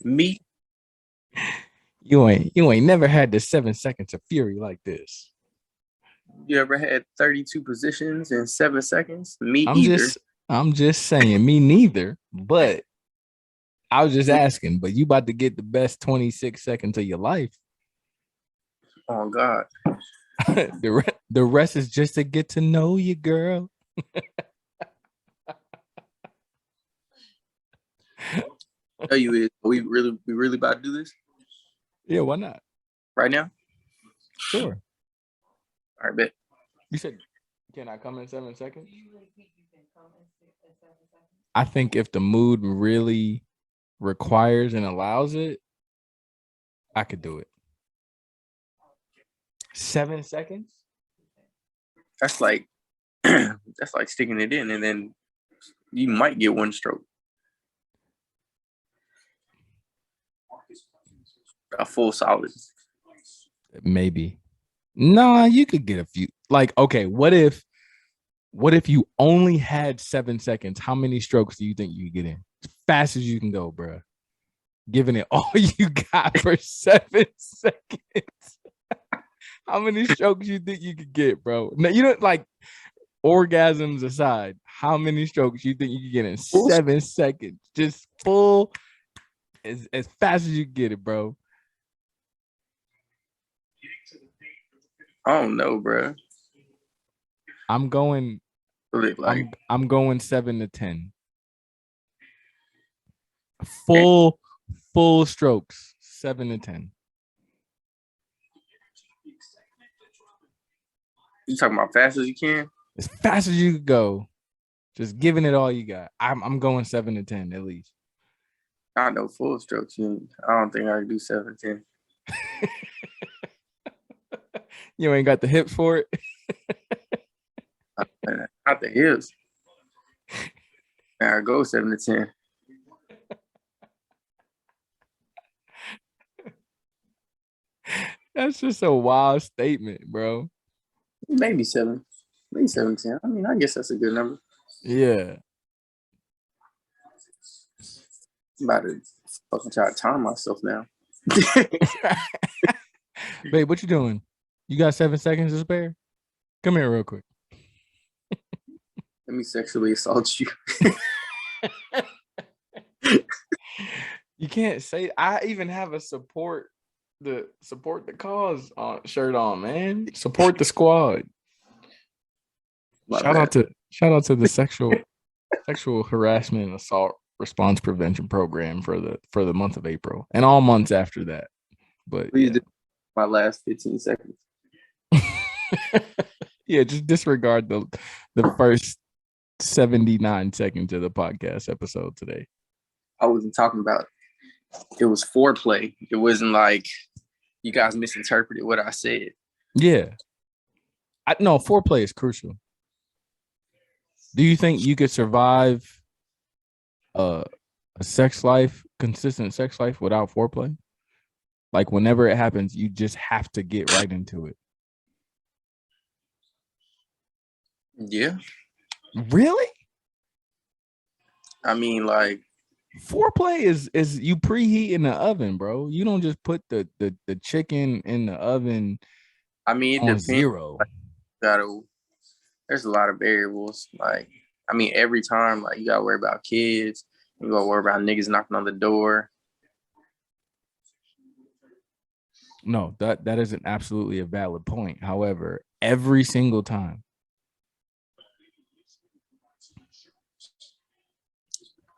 Meat. You ain't never had the 7 seconds of fury like this. You ever had 32 positions in 7 seconds? Me I'm either. just saying, me neither. But I was just asking. But you about to get the best 26 seconds of your life. Oh God. The rest is just to get to know you, girl. Tell you is we really about to do this Yeah, why not? right now? Sure. All right, bet. You said, can I come in 7 seconds? I think if the mood really requires and allows it, I could do it. 7 seconds? That's like that's like sticking it in, and then you might get one stroke. A full solid. Maybe. Nah, you could get a few. Like, okay, what if you only had 7 seconds? How many strokes do you think you could get in? As fast as you can go, bro. Giving it all you got for 7 seconds. How many strokes you think you could get, bro? Now, you don't like orgasms aside. How many strokes you think you could get in 7 seconds? Just full as fast as you get it, bro. I don't know, bro. I'm going. Like I'm going 7 to 10. Full strokes, 7 to 10. You talking about fast as you can? As fast as you could go. Just giving it all you got. I'm going 7 to 10 at least. I know full strokes. I don't think I can do 7 to 10. You ain't got the hips for it. Not the hips. I go 7 to 10. That's just a wild statement, bro. Maybe 7. Maybe 7 to 10. I mean, I guess that's a good number. Yeah. I'm about to fucking try to time myself now. Babe, what you doing? You got 7 seconds to spare? Come here real quick. Let me sexually assault you. You can't say. I even have a support the cause shirt on, man. Support the squad. Shout out to the sexual harassment and assault response prevention program for the month of April and all months after that. But please do my last 15 seconds. Yeah, just disregard the first 79 seconds of the podcast episode today. I wasn't talking about it was foreplay. It wasn't like you guys misinterpreted what I said. Yeah. No, foreplay is crucial. Do you think you could survive a consistent sex life without foreplay? Like whenever it happens, you just have to get right into it. Yeah. Really? I mean, like foreplay is you preheat in the oven, bro. You don't just put the chicken in the oven. I mean, it on depends. 0. There's a lot of variables. Like, I mean, every time, like, you gotta worry about kids. You gotta worry about niggas knocking on the door. No, that is absolutely a valid point. However, every single time.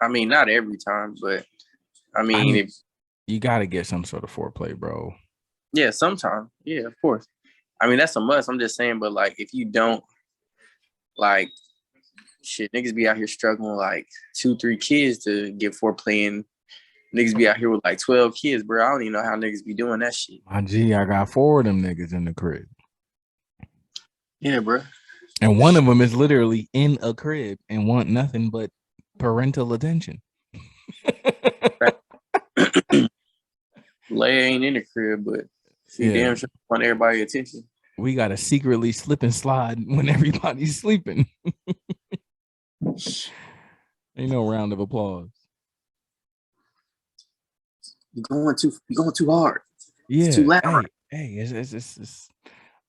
I mean, not every time, but I mean you got to get some sort of foreplay, bro. Yeah, sometimes. Yeah, of course. I mean, that's a must. I'm just saying, but like, if you don't, like, shit, niggas be out here struggling like 2-3 kids to get foreplay, and niggas be out here with like 12 kids, bro. I don't even know how niggas be doing that shit. My G, I got 4 of them niggas in the crib. Yeah, bro. And one of them is literally in a crib and want nothing but parental attention. Leia ain't in the crib, but she damn sure want everybody's attention. We got to secretly slip and slide when everybody's sleeping. Ain't no round of applause. you're going too hard. It's too Yeah. loud. Hey, it's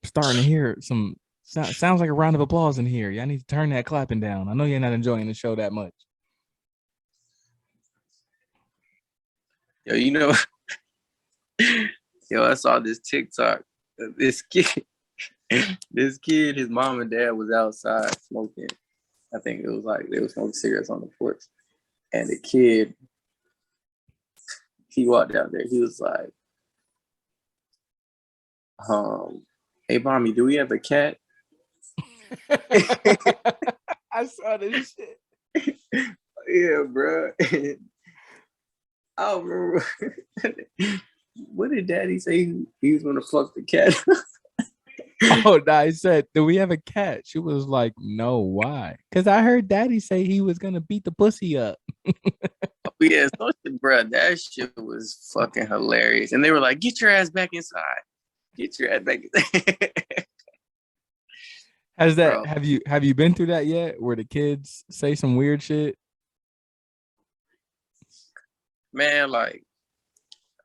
starting to hear some sounds like a round of applause in here. Y'all need to turn that clapping down. I know you're not enjoying the show that much. Yo, you know, yo, I saw this TikTok. This kid, his mom and dad was outside smoking. I think it was like they were smoking cigarettes on the porch. And the kid, he walked out there. He was like, hey, mommy, do we have a cat? I saw this shit. Yeah, bro. I don't remember. What did daddy say he was going to fuck the cat? Oh, no, I said, do we have a cat? She was like, no, why? Because I heard daddy say he was going to beat the pussy up. Yeah, so shit, bro, that shit was fucking hilarious. And they were like, get your ass back inside. Get your ass back inside. Has that Bro, have you been through that yet where the kids say some weird shit? man, like,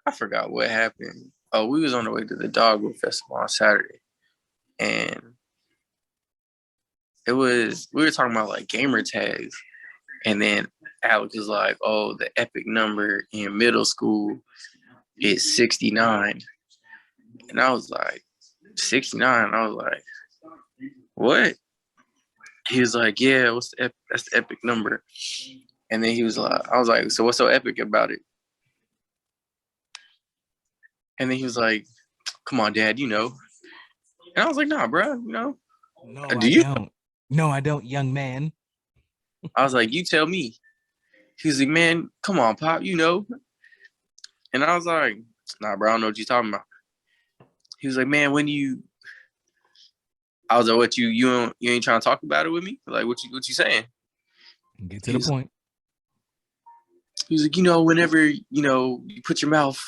I forgot what happened. Oh, we was on the way to the Dogwood Festival on Saturday. And we were talking about like gamer tags. And then Alex was like, oh, the epic number in middle school is 69. And I was like, 69? I was like, what? He was like, yeah, that's the epic number. And then he was like, I was like, so what's so epic about it? And then he was like, come on, Dad, you know. And I was like, nah, bro, you know. No, Do I you? don't. No, I don't, young man. I was like, you tell me. He was like, man, come on, Pop, you know. And I was like, nah, bro, I don't know what you're talking about. He was like, man, I was like, what you ain't trying to talk about it with me? Like, what you saying? Get to He the was, point. he was like, you know, whenever, you know, you put your mouth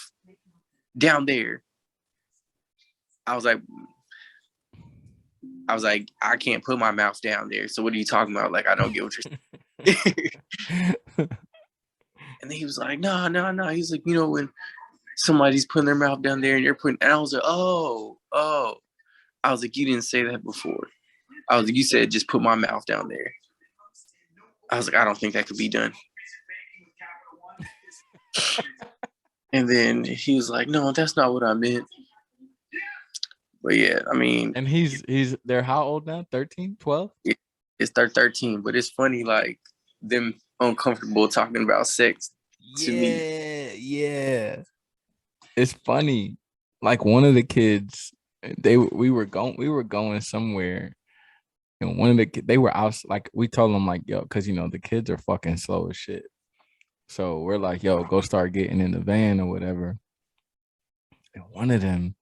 down there. I was like, I can't put my mouth down there. So what are you talking about? Like, I don't get what you're saying. And then he was like, no. He's like, you know, when somebody's putting their mouth down there and you're putting, and I was like, oh. I was like, you didn't say that before. I was like, you said just put my mouth down there. I was like, I don't think that could be done. And then he was like, no, that's not what I meant. But yeah, I mean. And they're how old now? 13, 12? It's their 13, but it's funny, like, them uncomfortable talking about sex to me. Yeah. It's funny. Like one of the kids, we were going somewhere, and one of they were out. Like we told them, like, yo, because you know the kids are fucking slow as shit. So we're like, yo, go start getting in the van or whatever. And one of them,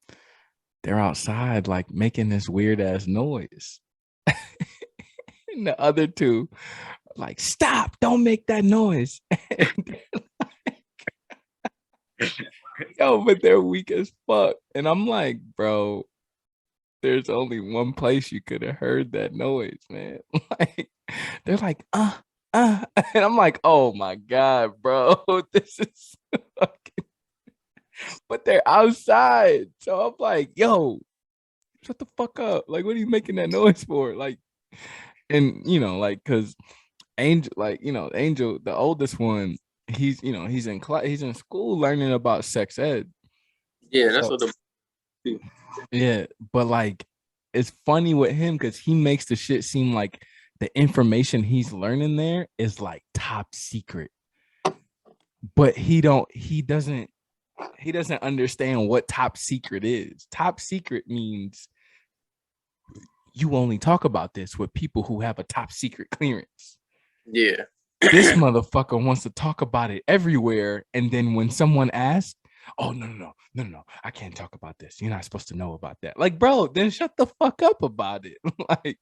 they're outside, like making this weird ass noise. And the other two, like, stop! Don't make that noise. Yo, but they're weak as fuck. And I'm like, bro, there's only one place you could have heard that noise, man. Like, they're like, and I'm like, oh my God, bro, this is fucking, but they're outside. So I'm like, yo, shut the fuck up. Like, what are you making that noise for? Like, and you know, like, cause Angel, like, you know, Angel, the oldest one, he's, you know, he's in school learning about sex ed. Yeah, that's So what the. yeah, but like it's funny with him because he makes the shit seem like the information he's learning there is like top secret. But he doesn't understand what top secret is. Top secret means you only talk about this with people who have a top secret clearance. Yeah. This motherfucker wants to talk about it everywhere. And then when someone asks, oh, no, I can't talk about this. You're not supposed to know about that. Like, bro, then shut the fuck up about it. Like,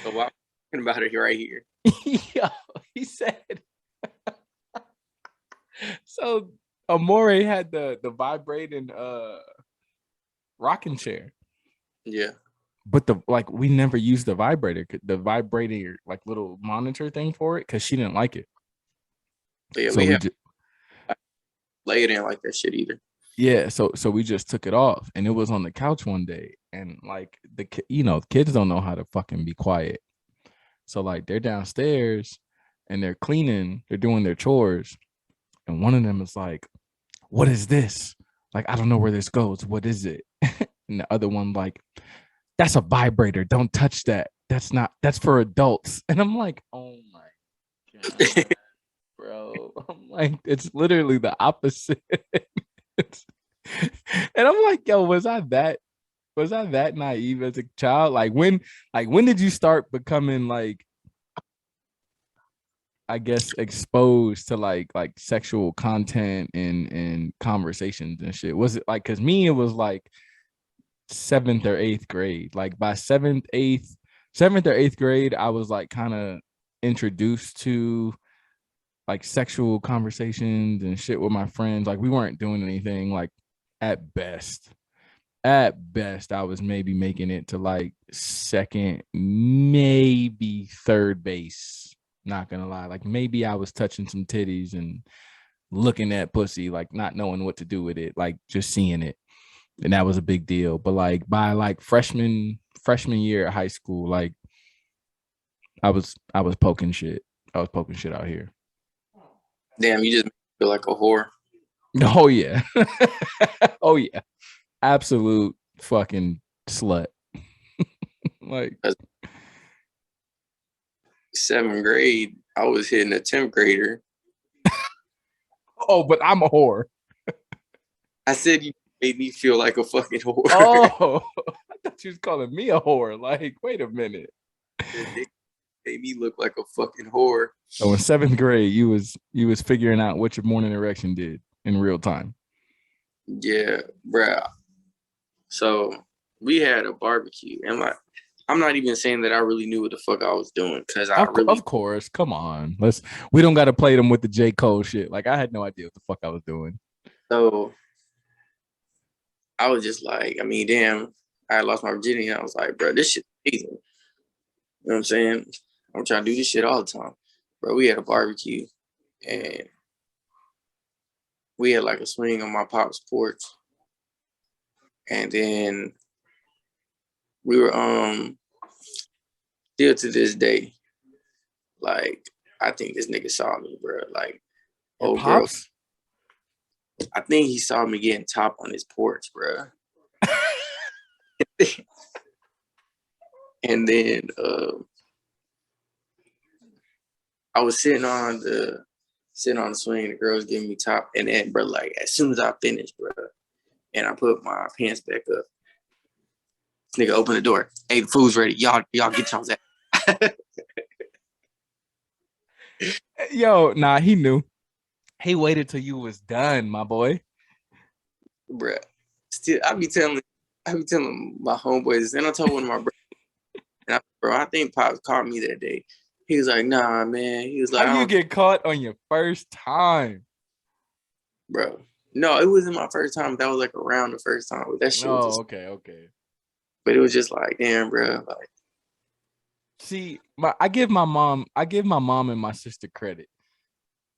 So why talking about it right here? yo, he said. So Amore had the vibrating rocking chair. Yeah. But we never used the vibrator, the vibrating like little monitor thing for it because she didn't like it. But yeah, So lay it in like that shit either. Yeah, so we just took it off, and it was on the couch one day, and like kids don't know how to fucking be quiet. So like they're downstairs and they're cleaning, they're doing their chores, and one of them is like, "What is this? Like I don't know where this goes. What is it?" And the other one like, "That's a vibrator. Don't touch that. That's for adults." And I'm like, "Oh my god, bro." I'm like, it's literally the opposite. And I'm like, yo, was I that naive as a child? Like when did you start becoming like, I guess, exposed to like sexual content and conversations and shit? Was it like, cause me, it was like seventh or eighth grade. Like by seventh or eighth grade, I was like kind of introduced to like sexual conversations and shit with my friends. Like we weren't doing anything like at best. At best, I was maybe making it to like second, maybe third base. Not gonna lie. Like maybe I was touching some titties and looking at pussy, like not knowing what to do with it, like just seeing it. And that was a big deal. But like by like freshman year of high school, like I was poking shit. I was poking shit out here. Damn, you just feel like a whore. Oh yeah. Oh yeah. Absolute fucking slut. Like Seventh grade, I was hitting a 10th grader. oh, but I'm a whore. I said you made me feel like a fucking whore. Oh, I thought you was calling me a whore. Like, wait a minute. They made me look like a fucking whore. So in seventh grade, you was figuring out what your morning erection did in real time. Yeah, bruh. So we had a barbecue, and like, I'm not even saying that I really knew what the fuck I was doing, because I really, Of course, come on. We don't got to play them with the J. Cole shit. Like I had no idea what the fuck I was doing. so I was just like, I mean, damn, I lost my virginity. I was like, bro, this shit amazing. You know what I'm saying? I'm trying to do this shit all the time. Bro, we had a barbecue, and we had like a swing on my pop's porch. And then we were still to this day, like, I think this nigga saw me, bro. Like, Your oh girl, pops? I think he saw me getting top on his porch, bro. And then I was sitting on the swing, the girls giving me top, and then bro, like as soon as I finished, bro, and I put my pants back up, this nigga opened the door. Hey, the food's ready. Y'all get y'all's ass. Yo, nah, he knew. He waited till you was done, my boy. Bro. Still, I be telling my homeboys, and I told one of my brothers, bro, I think Pops caught me that day. He was like, nah, man. He was like, How you get caught on your first time? bro. No, it wasn't my first time. That was like around the first time. But that shit was just, Okay. but it was just like, damn, bro. Like, See, I give my mom and my sister credit.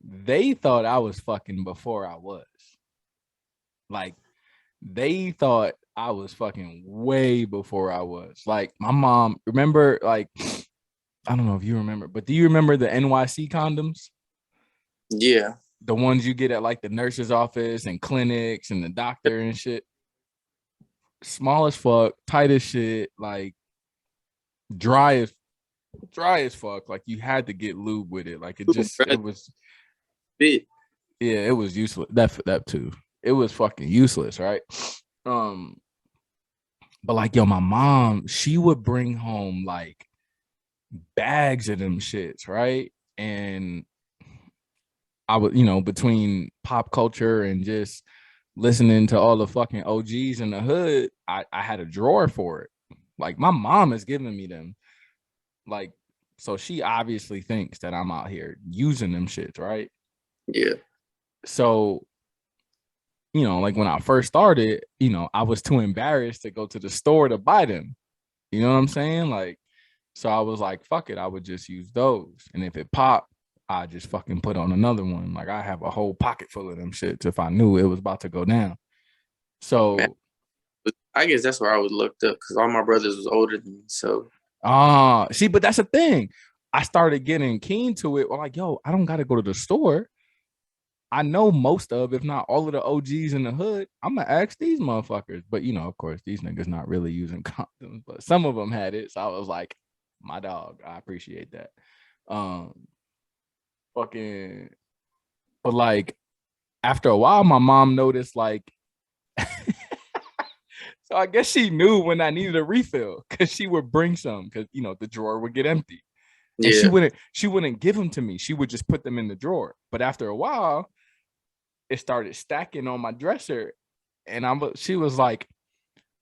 They thought I was fucking before I was. Like, they thought I was fucking way before I was. Like, my mom, remember, like, I don't know if you remember, but do you remember the NYC condoms? yeah. The ones you get at like the nurse's office and clinics and the doctor and shit. Small as fuck, tight as shit, like dry as fuck. Like you had to get lube with it. Like it was Bit. yeah, it was useless. That too. It was fucking useless, right? But like yo, my mom, she would bring home like bags of them shits, right? And I would, between pop culture and just listening to all the fucking OGs in the hood, I had a drawer for it. Like my mom is giving me them. Like, so she obviously thinks that I'm out here using them shits, right? Yeah. So, like when I first started, I was too embarrassed to go to the store to buy them. You know what I'm saying? Like, so I was like, fuck it, I would just use those. And if it popped, I just fucking put on another one. Like I have a whole pocket full of them shits if I knew it was about to go down. Man, So I guess that's where I was looked up because all my brothers was older than me. So see, but that's the thing. I started getting keen to it. Well, like, yo, I don't gotta go to the store. I know most of, if not all of the OGs in the hood. I'm gonna ask these motherfuckers. But you know, of course, these niggas not really using condoms, but some of them had it. So I was like, my dog, I appreciate that. Um, fucking, but like after a while, my mom noticed like, so I guess she knew when I needed a refill because she would bring some because you know the drawer would get empty, and yeah, she wouldn't give them to me. She would just put them in the drawer. But after a while, it started stacking on my dresser, and she was like,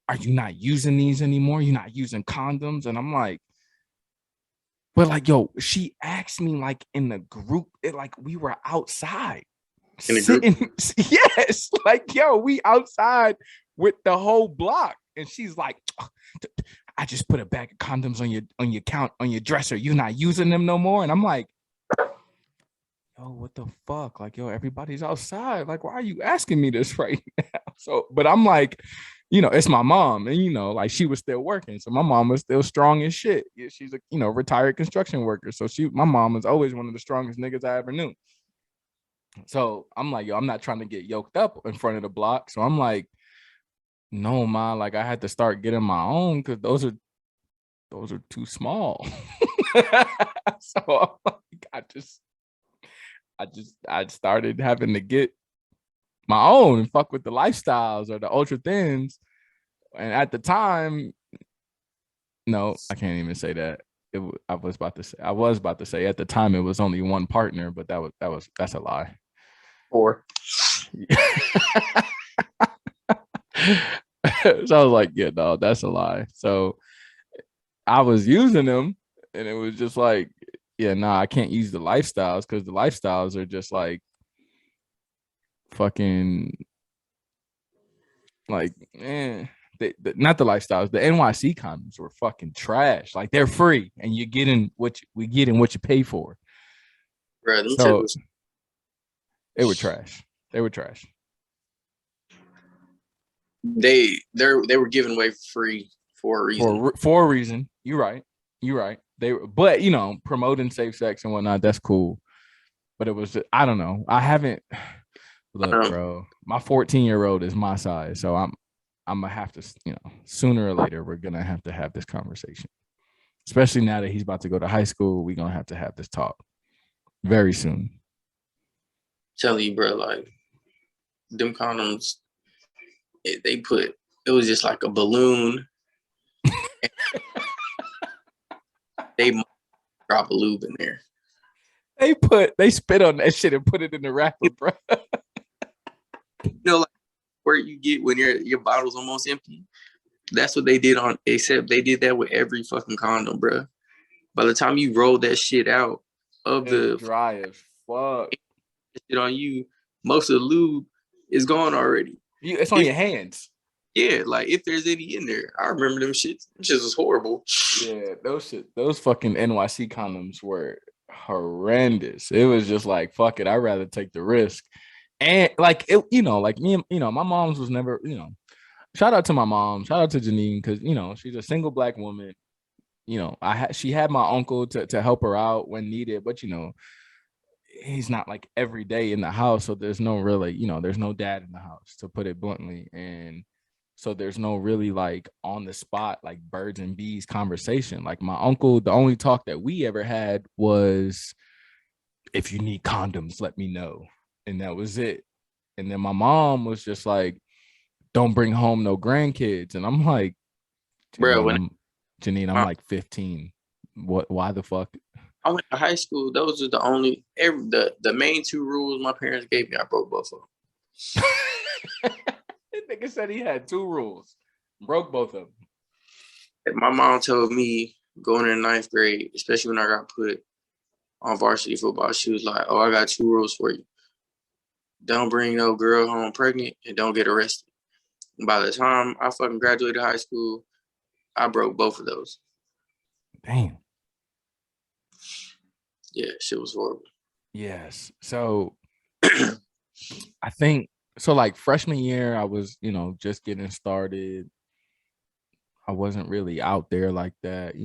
"Are you not using these anymore? You're not using condoms?" And I'm like, "But like, yo," she asked me like in the group, like we were outside in the group. sitting, yes, like yo, we outside with the whole block, and she's like, "I just put a bag of condoms on your count on your dresser. You're not using them no more." And I'm like, yo, what the fuck? Like, yo, everybody's outside. Like, why are you asking me this right now? So, but I'm like, you know, it's my mom, and you know, like she was still working, so my mom was still strong as shit. Yeah, she's a retired construction worker, so my mom was always one of the strongest niggas I ever knew. So I'm like, yo, I'm not trying to get yoked up in front of the block. So I'm like, no, ma, like I had to start getting my own because those are too small. So I'm like, I started having to get my own and fuck with the lifestyles or the ultra thins. And at the time, no, I can't even say that. I was about to say at the time it was only one partner, but that's a lie. Or So I was like, yeah, no, that's a lie. So I was using them, and it was just like, yeah, nah, I can't use the lifestyles because the lifestyles are just like fucking like, not the lifestyles. The NYC condoms were fucking trash. Like they're free, and you're getting what you pay for. bro, them shit So was they were trash. They were trash. they were given away for free for a reason. For a reason. You're right. You're right. They were, but you know, promoting safe sex and whatnot, that's cool. But it was just, I don't know. I haven't look, bro. My 14-year-old is my size, so I'm gonna have to, sooner or later we're gonna have to have this conversation. Especially now that he's about to go to high school, we're gonna have to have this talk very soon. Telling you, bro, like them condoms, it was just like a balloon. They drop a lube in there. They spit on that shit and put it in the wrapper, bro. You know, like where you get when your bottle's almost empty. That's what they did except they did that with every fucking condom, bro. By the time you roll that shit out of It's the dry as fuck. shit on you, most of the lube is gone already. It's on If your hands. Yeah, like if there's any in there, I remember them shits. Them shits was horrible. Yeah, those fucking NYC condoms were horrendous. It was just like, fuck it, I'd rather take the risk. And like it, like me, my mom's was never, shout out to my mom, shout out to Janine, because she's a single black woman. She had my uncle to help her out when needed, but he's not like every day in the house, so there's no really, there's no dad in the house, to put it bluntly. And so there's no really like on the spot, like birds and bees conversation. Like my uncle, the only talk that we ever had was, if you need condoms, let me know. And that was it. And then my mom was just like, don't bring home no grandkids. And I'm like, Bro, Janine, I'm like 15. Why the fuck? I went to high school, those are the only the main two rules my parents gave me. I broke both of them. That nigga said he had two rules, broke both of them. My mom told me going in ninth grade, especially when I got put on varsity football, she was like, "Oh, I got two rules for you. Don't bring no girl home pregnant and don't get arrested." And by the time I fucking graduated high school, I broke both of those. Damn. Yeah, shit was horrible. Yes. So I think so. Like freshman year, I was, just getting started. I wasn't really out there like that,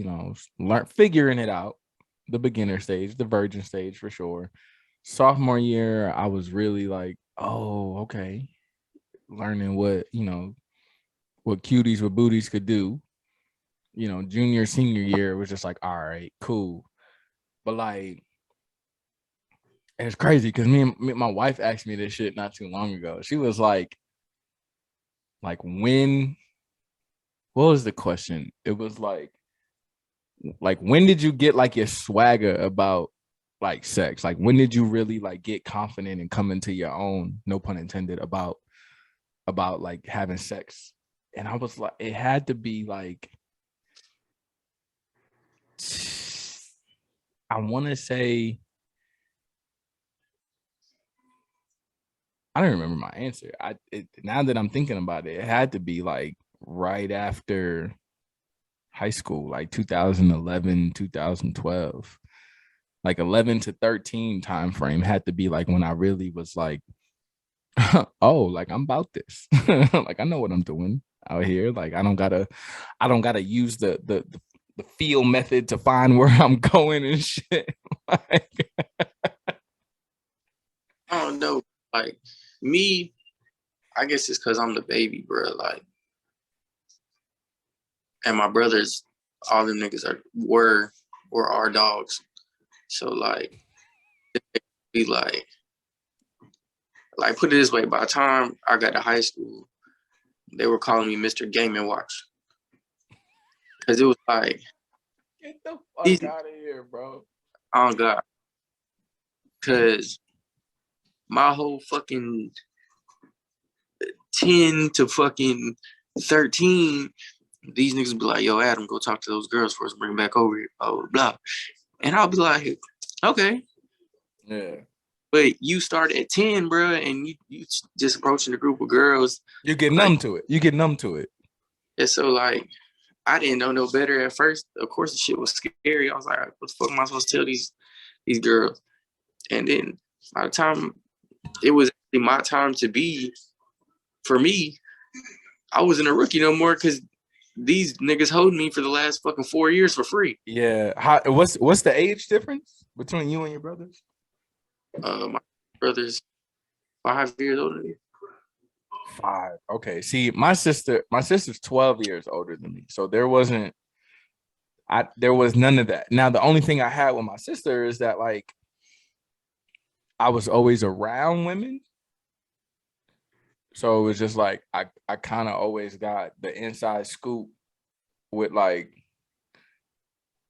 figuring it out, the beginner stage, the virgin stage for sure. Sophomore year, I was really like, oh, okay, learning what cuties with booties could do. Junior, senior year was just like, all right, cool. But like, it's crazy because my wife asked me this shit not too long ago. She was like when, what was the question? It was like when did you get like your swagger about like sex? Like when did you really like get confident and come into your own, no pun intended, about like having sex? And I was like, it had to be like, I want to say, I don't remember my answer. Now that I'm thinking about it, it had to be like right after high school, like 2011, 2012. Like 11 to 13 time frame had to be like when I really was like, oh, like I'm about this. Like I know what I'm doing out here. Like I don't gotta use the feel method to find where I'm going and shit. Like, I don't know. Like me, I guess it's because I'm the baby, bro. Like, and my brothers, all them niggas were or are dogs. So like, be like put it this way. By the time I got to high school, they were calling me Mr. Game and Watch because it was like, get the fuck these, out of here, bro. oh god, because my whole fucking 10 to fucking 13, these niggas be like, yo, Adam, go talk to those girls for us, bring them back over here, blah, blah, blah. And I'll be like, okay. Yeah. But you start at 10, bro, and you just approaching a group of girls. You get Like, numb to it. You get numb to it. and so, like, I didn't know no better at first. Of course, the shit was scary. I was like, what the fuck am I supposed to tell these girls? And then by the time it was my time to be, for me, I wasn't a rookie no more because these niggas holding me for the last fucking 4 years for free. Yeah. What's the age difference between you and your brothers? My brother's 5 years older than me. 5. Okay. See, my sister's 12 years older than me. So there was none of that. Now the only thing I had with my sister is that like I was always around women. So it was just like I kind of always got the inside scoop with like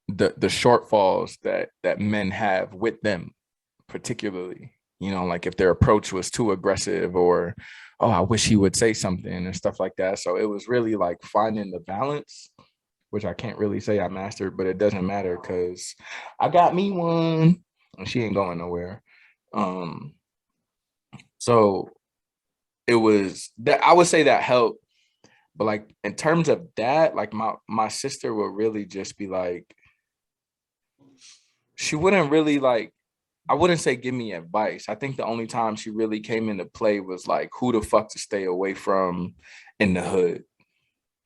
the shortfalls that men have with them, particularly. Like if their approach was too aggressive or, oh, I wish he would say something and stuff like that. So it was really like finding the balance, which I can't really say I mastered, but it doesn't matter because I got me one and she ain't going nowhere. So it was that I would say that helped. But like in terms of that, like my sister would really just be like, she wouldn't really like, I wouldn't say give me advice. I think the only time she really came into play was like who the fuck to stay away from in the hood.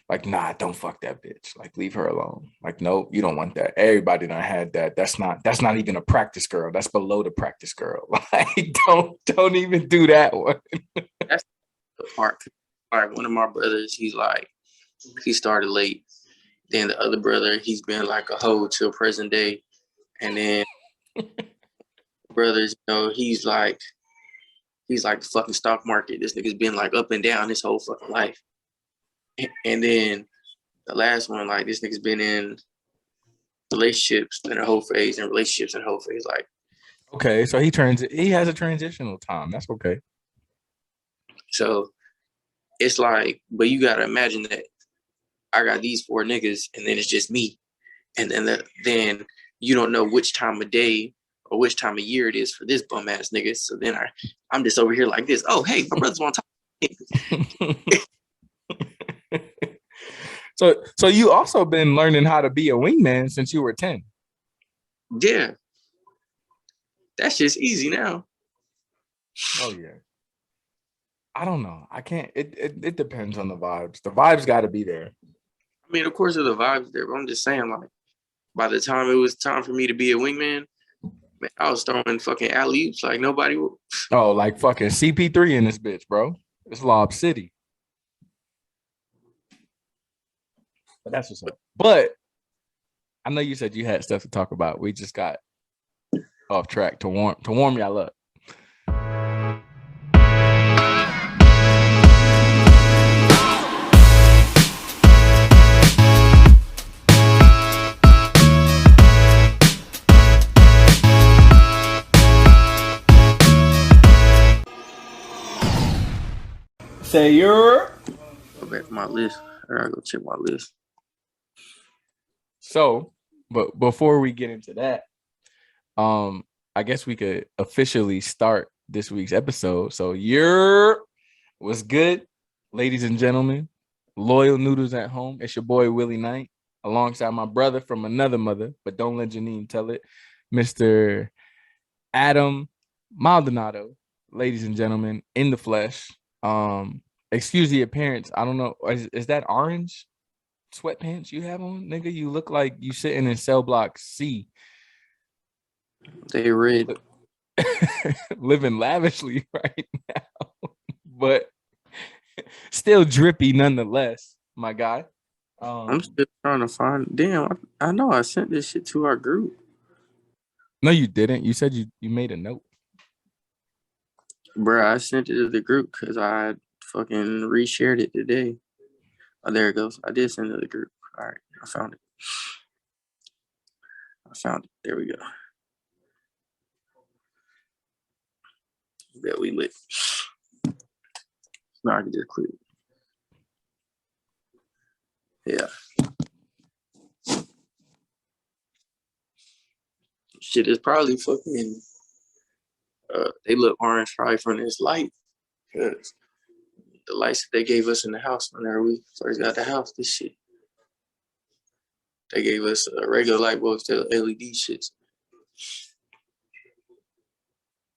Like, nah, don't fuck that bitch. Like, leave her alone. Like, no, you don't want that. Everybody done had that. That's not even a practice girl. That's below the practice girl. Like, don't even do that one. That's the part. Like one of my brothers, he started late. Then the other brother, he's been like a hoe till present day. And then brothers, he's like the fucking stock market. This nigga's been like up and down his whole fucking life. And then the last one, like this nigga's been in relationships in a whole phase and relationships in a whole phase. Like, Okay, so he has a transitional time. That's okay. so it's like, but you gotta imagine that I got these four niggas and then it's just me. And then you don't know which time of day or which time of year it is for this bum ass nigga. So then I'm just over here like this. Oh, hey, my brother's want to talk. So you also been learning how to be a wingman since you were 10. Yeah. That shit's easy now. Oh yeah. I don't know. I can't. It depends on the vibes. The vibes got to be there. I mean, of course, the vibes there, but I'm just saying, like, by the time it was time for me to be a wingman, man, I was throwing fucking alley oops like nobody would. Oh, like fucking CP3 in this bitch, bro. It's Lob City. But that's what's up. But I know you said you had stuff to talk about. We just got off track to warm y'all up. Say your. Go back to my list. I gotta go check my list. So, but before we get into that, I guess we could officially start this week's episode. So was good, ladies and gentlemen, loyal noodles at home. It's your boy Willie Knight, alongside my brother from another mother, but don't let Janine tell it, Mr. Adam Maldonado, ladies and gentlemen, in the flesh. Excuse the appearance. I don't know. Is that orange sweatpants you have on, nigga? You look like you sitting in cell block C. They red. Living lavishly right now, but still drippy nonetheless, my guy. I'm still trying to find. Damn, I know I sent this shit to our group. No, you didn't. You said you made a note. Bruh, I sent it to the group because I fucking reshared it today. Oh, there it goes. I did send it to the group. All right, I found it. There we go. Bet we lit. Now I can just click. Yeah. Shit is probably fucking. They look orange probably from this light, because the lights that they gave us in the house whenever we first got the house, this shit. They gave us regular light bulbs to LED shits.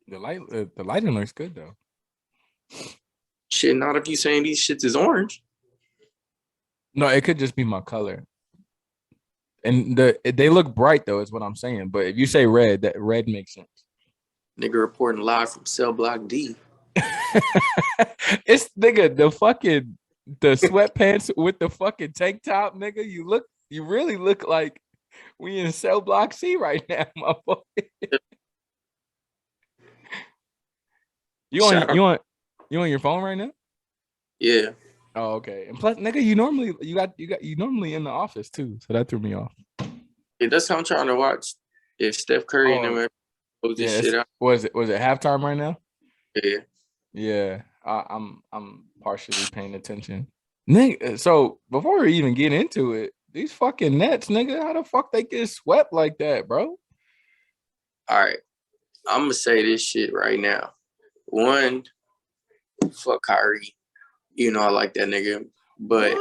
The lighting looks good though. Shit, not if you saying these shits is orange. No, it could just be my color. And they look bright though, is what I'm saying. But if you say red, that red makes sense. Nigga reporting live from cell block D. It's nigga the sweatpants with the fucking tank top, nigga. You really look like we in cell block C right now, my boy. You on your phone right now? Yeah. Oh, okay. And plus, nigga, you normally in the office too, so that threw me off. Yeah, that's how I'm trying to watch. If Steph Curry and them post this shit out. Was it halftime right now? Yeah. Yeah. I'm partially paying attention. Nigga, so before we even get into it, these fucking Nets, nigga, how the fuck they get swept like that, bro? All right. I'm gonna say this shit right now. One, fuck Kyrie. You know I like that nigga. But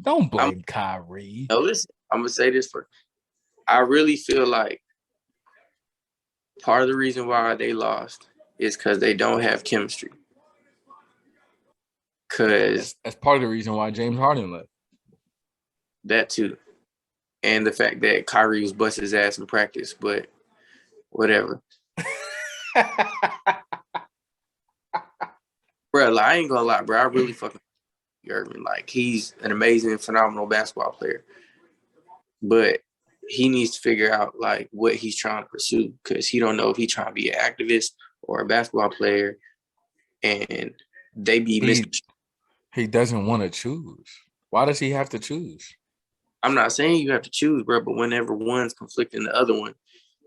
don't blame Kyrie. No, listen, I'm gonna say this for. I really feel like part of the reason why they lost is because they don't have chemistry. Because that's part of the reason why James Harden left. That too, and the fact that Kyrie was busting his ass in practice, but whatever. Bro, like, I ain't gonna lie, bro. I really fucking Irving. Like, he's an amazing, phenomenal basketball player, but he needs to figure out like what he's trying to pursue, because he don't know if he's trying to be an activist or a basketball player, and they be missing. He doesn't want to choose. Why does he have to choose? I'm not saying you have to choose, bro, but whenever one's conflicting the other one,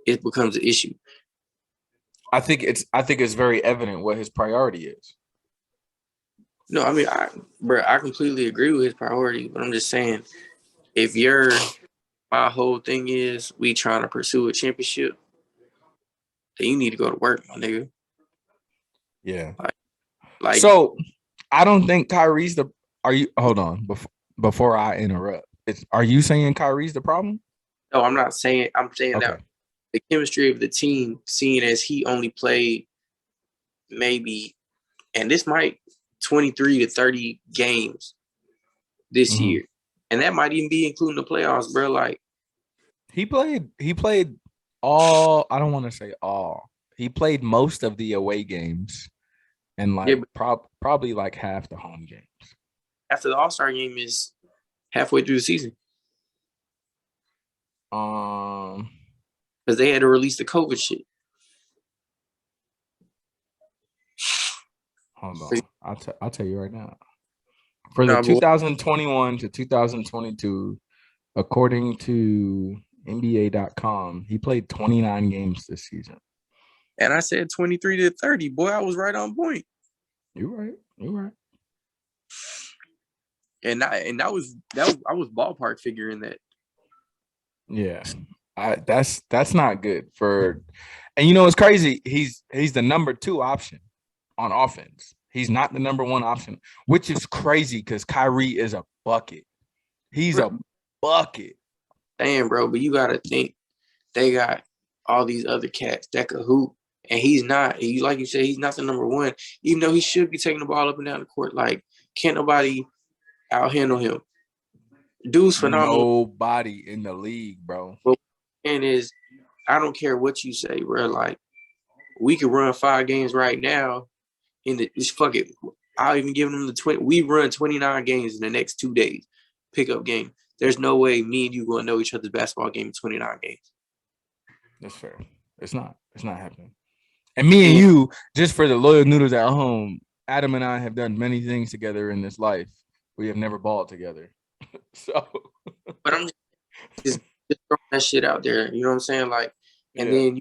it becomes an issue. I think it's very evident what his priority is. No, I mean, I completely agree with his priority, but I'm just saying, if my whole thing is we trying to pursue a championship, then you need to go to work, my nigga. Yeah. Like. So I don't think Kyrie's the. Are you? Hold on. Before I interrupt, are you saying Kyrie's the problem? No, I'm not saying. I'm saying okay. that the chemistry of the team, seeing as he only played maybe, and this might 23 to 30 games this year. And that might even be including the playoffs, bro. Like he played all, I don't want to say all. He played most of the away games and like probably like half the home games. After the All-Star game is halfway through the season. Because they had to release the COVID shit. Hold on. I'll tell you right now. For the 2021 to 2022, according to NBA.com, he played 29 games this season. And I said 23 to 30. Boy, I was right on point. You're right. And I was ballpark figuring that. Yeah. That's not good for, and you know it's crazy. He's the number 2 option on offense. He's not the number 1 option, which is crazy because Kyrie is a bucket. He's a bucket. Damn, bro, but you gotta think they got all these other cats that could hoop, and he's not. Like you said, he's not the number 1, even though he should be taking the ball up and down the court. Like, can't nobody outhandle him. Dude's phenomenal. Nobody in the league, bro. And I don't care what you say, bro. Like, we could run 5 games right now. Fuck it. I'll even give them the 20. We run 29 games in the next 2 days. Pickup game. There's no way me and you going to know each other's basketball game in 29 games. That's fair. It's not happening. And me and you, just for the loyal noodles at home, Adam and I have done many things together in this life. We have never balled together. So, but I'm just throwing that shit out there. You know what I'm saying? Like, and then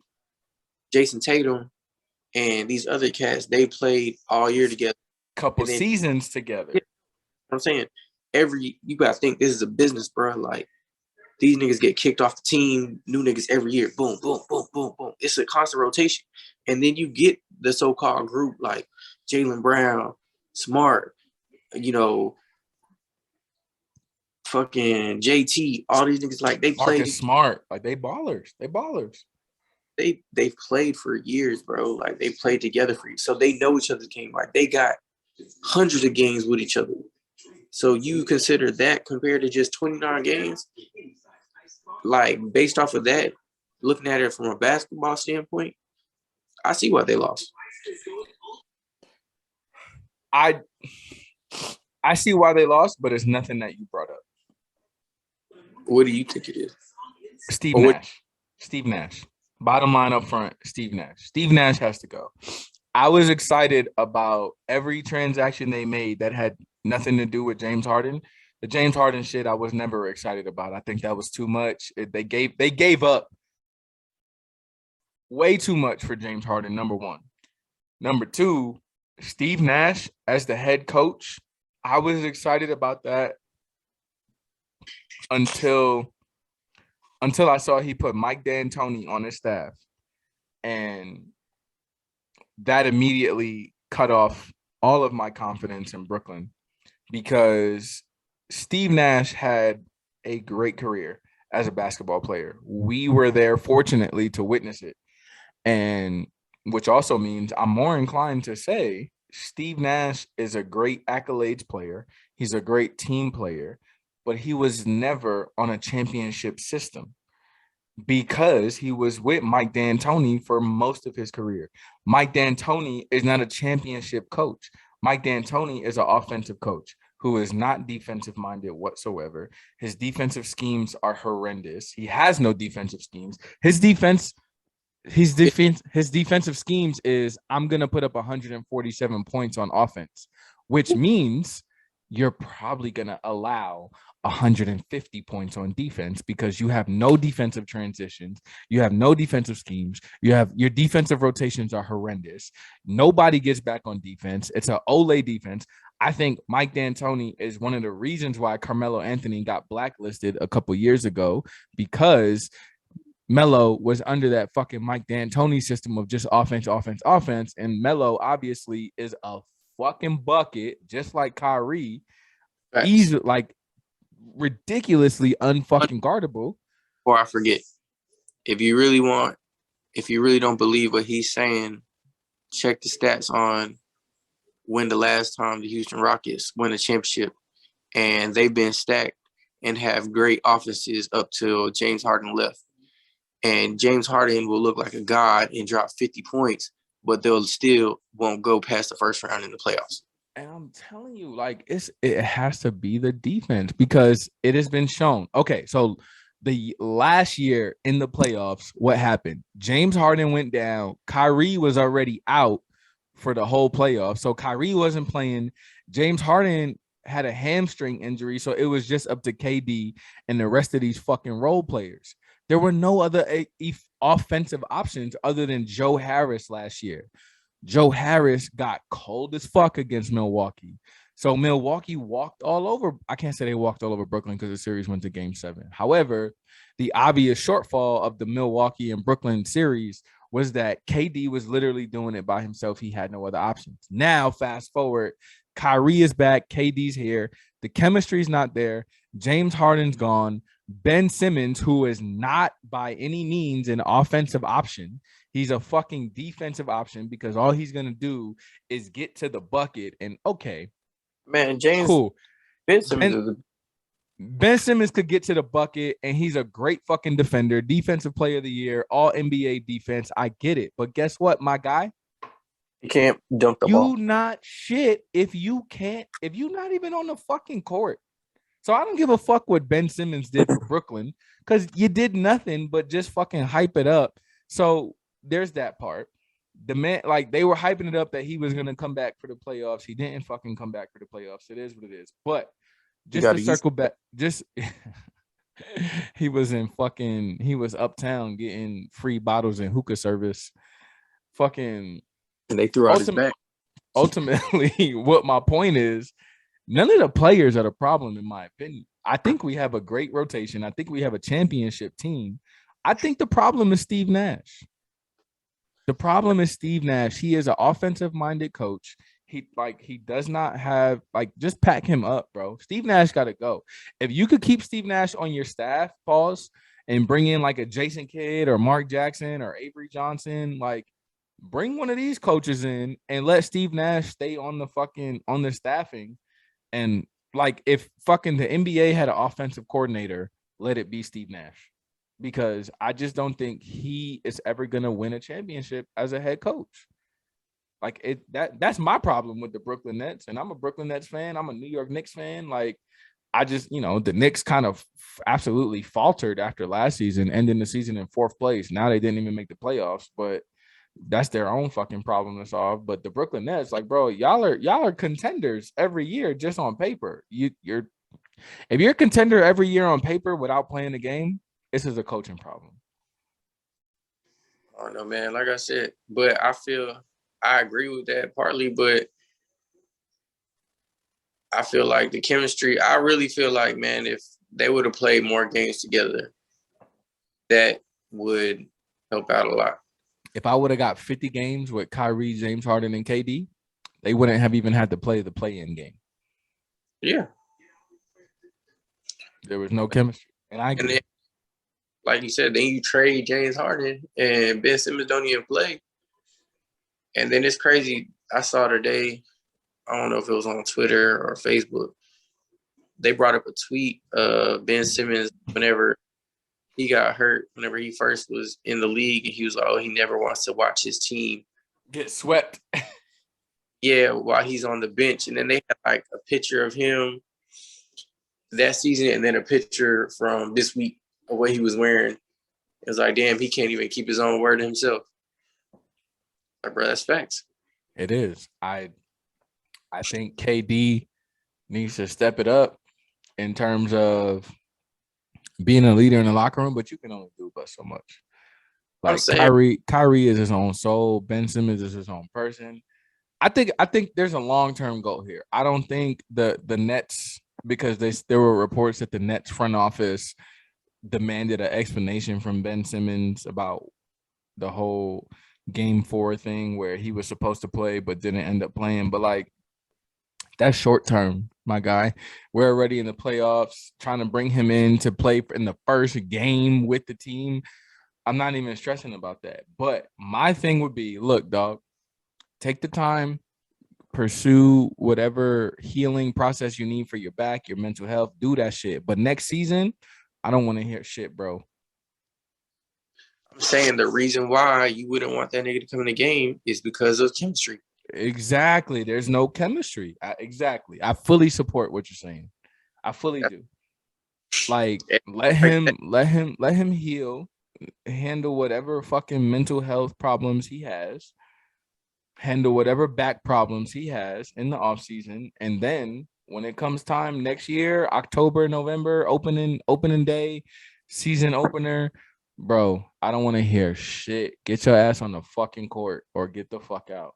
Jason Tatum and these other cats, they played all year together. Couple seasons together. You know what I'm saying? You gotta think this is a business, bro. Like, these niggas get kicked off the team, new niggas every year. Boom, boom, boom, boom, boom. It's a constant rotation. And then you get the so-called group like Jaylen Brown, Smart, fucking JT, all these niggas, like, they played. Marcus Smart, like, they ballers. They've played for years, bro. Like, they played together for years. So they know each other's game. Like, they got hundreds of games with each other. So you consider that compared to just 29 games? Like, based off of that, looking at it from a basketball standpoint, I see why they lost. I see why they lost, but it's nothing that you brought up. What do you think it is? Steve Nash. Bottom line up front, Steve Nash. Steve Nash has to go. I was excited about every transaction they made that had nothing to do with James Harden. The James Harden shit I was never excited about. I think that was too much. They gave up way too much for James Harden, number 1. Number 2, Steve Nash as the head coach. I was excited about that until I saw he put Mike D'Antoni on his staff. And that immediately cut off all of my confidence in Brooklyn because Steve Nash had a great career as a basketball player. We were there, fortunately, to witness it. And which also means I'm more inclined to say Steve Nash is a great accolades player. He's a great team player, but he was never on a championship system because he was with Mike D'Antoni for most of his career. Mike D'Antoni is not a championship coach. Mike D'Antoni is an offensive coach who is not defensive-minded whatsoever. His defensive schemes are horrendous. He has no defensive schemes. His defensive schemes is I'm going to put up 147 points on offense, which means you're probably going to allow 150 points on defense because you have no defensive transitions. You have no defensive schemes. Your defensive rotations are horrendous. Nobody gets back on defense. It's an Olay defense. I think Mike D'Antoni is one of the reasons why Carmelo Anthony got blacklisted a couple years ago because Melo was under that fucking Mike D'Antoni system of just offense. And Melo obviously is a fucking bucket, just like Kyrie. He's like ridiculously unfucking guardable. Before I forget, if you really want if you really don't believe what he's saying, check the stats on when the last time the Houston Rockets won a championship, and they've been stacked and have great offenses up till James Harden left. And James Harden will look like a god and drop 50 points, but they'll still won't go past the first round in the playoffs. And I'm telling you, like, it has to be the defense because it has been shown. Okay, so the last year in the playoffs, what happened? James Harden went down. Kyrie was already out for the whole playoff. So Kyrie wasn't playing. James Harden had a hamstring injury. So it was just up to KD and the rest of these fucking role players. There were no other offensive options other than Joe Harris last year. Joe Harris got cold as fuck against Milwaukee. So Milwaukee walked all over. I can't say they walked all over Brooklyn because the series went to game 7. However, the obvious shortfall of the Milwaukee and Brooklyn series was that KD was literally doing it by himself. He had no other options. Now, fast forward, Kyrie is back. KD's here. The chemistry's not there. James Harden's gone. Ben Simmons, who is not by any means an offensive option, he's a fucking defensive option because all he's going to do is get to the bucket. And okay, man, James, cool. Ben Simmons could get to the bucket and he's a great fucking defender, defensive player of the year, all NBA defense. I get it. But guess what, my guy? You can't dunk the ball. You not shit if you're not even on the fucking court. So I don't give a fuck what Ben Simmons did for Brooklyn because you did nothing but just fucking hype it up. So there's that part. The man, like, they were hyping it up that he was gonna come back for the playoffs. He didn't fucking come back for the playoffs. It is what it is. But just to circle back, just he was uptown getting free bottles and hookah service. Fucking, and they threw out his back. Ultimately, what my point is, none of the players are the problem, in my opinion. I think we have a great rotation. I think we have a championship team. I think the problem is Steve Nash. The problem is Steve Nash. He is an offensive-minded coach. He does not have, just pack him up, bro. Steve Nash got to go. If you could keep Steve Nash on your staff, pause, and bring in like a Jason Kidd or Mark Jackson or Avery Johnson, bring one of these coaches in and let Steve Nash stay on the staffing. And if fucking the NBA had an offensive coordinator, let it be Steve Nash. Because I just don't think he is ever gonna win a championship as a head coach. That's my problem with the Brooklyn Nets. And I'm a Brooklyn Nets fan. I'm a New York Knicks fan. I just, the Knicks kind of absolutely faltered after last season, ending the season in 4th place. Now they didn't even make the playoffs, but that's their own fucking problem to solve. But the Brooklyn Nets, bro, y'all are contenders every year just on paper. If you're a contender every year on paper without playing the game, this is a coaching problem. I don't know, man. Like I said, but I agree with that partly, but I feel like the chemistry, I really feel like, man, if they would have played more games together, that would help out a lot. If I would have got 50 games with Kyrie, James Harden, and KD, they wouldn't have even had to play the play-in game. Yeah. There was no chemistry. And then, like you said, then you trade James Harden and Ben Simmons don't even play. And then it's crazy. I saw today, I don't know if it was on Twitter or Facebook, they brought up a tweet of Ben Simmons whenever he got hurt, whenever he first was in the league, and he was like, oh, he never wants to watch his team get swept. Yeah, while he's on the bench. And then they had a picture of him that season and then a picture from this week of what he was wearing. It was like, damn, he can't even keep his own word to himself. Bro, that's facts. It is. I think KD needs to step it up in terms of being a leader in the locker room, but you can only do but so much. Kyrie is his own soul. Ben Simmons is his own person. I think there's a long-term goal here. I don't think the Nets, because there were reports that the Nets front office demanded an explanation from Ben Simmons about the whole Game 4 thing where he was supposed to play but didn't end up playing. But that's short term, my guy. We're already in the playoffs, trying to bring him in to play in the first game with the team. I'm not even stressing about that. But my thing would be, look, dog, take the time, pursue whatever healing process you need for your back, your mental health, do that shit. But next season, I don't want to hear shit, bro. I'm saying the reason why you wouldn't want that nigga to come in the game is because of chemistry. Exactly. There's no chemistry. Exactly. I fully support what you're saying. I fully do. Like, let him heal, handle whatever fucking mental health problems he has, handle whatever back problems he has in the off season, and then when it comes time next year, October, November, opening day, season opener, bro, I don't want to hear shit. Get your ass on the fucking court or get the fuck out.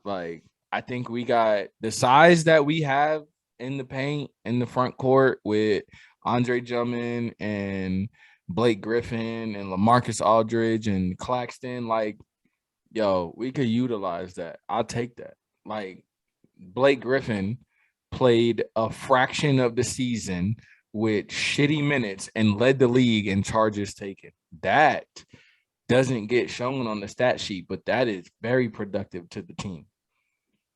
Like, I think we got the size that we have in the paint in the front court with Andre Drummond and Blake Griffin and LaMarcus Aldridge and Claxton. Like, yo, we could utilize that. I'll take that. Like, Blake Griffin played a fraction of the season with shitty minutes and led the league in charges taken. That doesn't get shown on the stat sheet, but that is very productive to the team.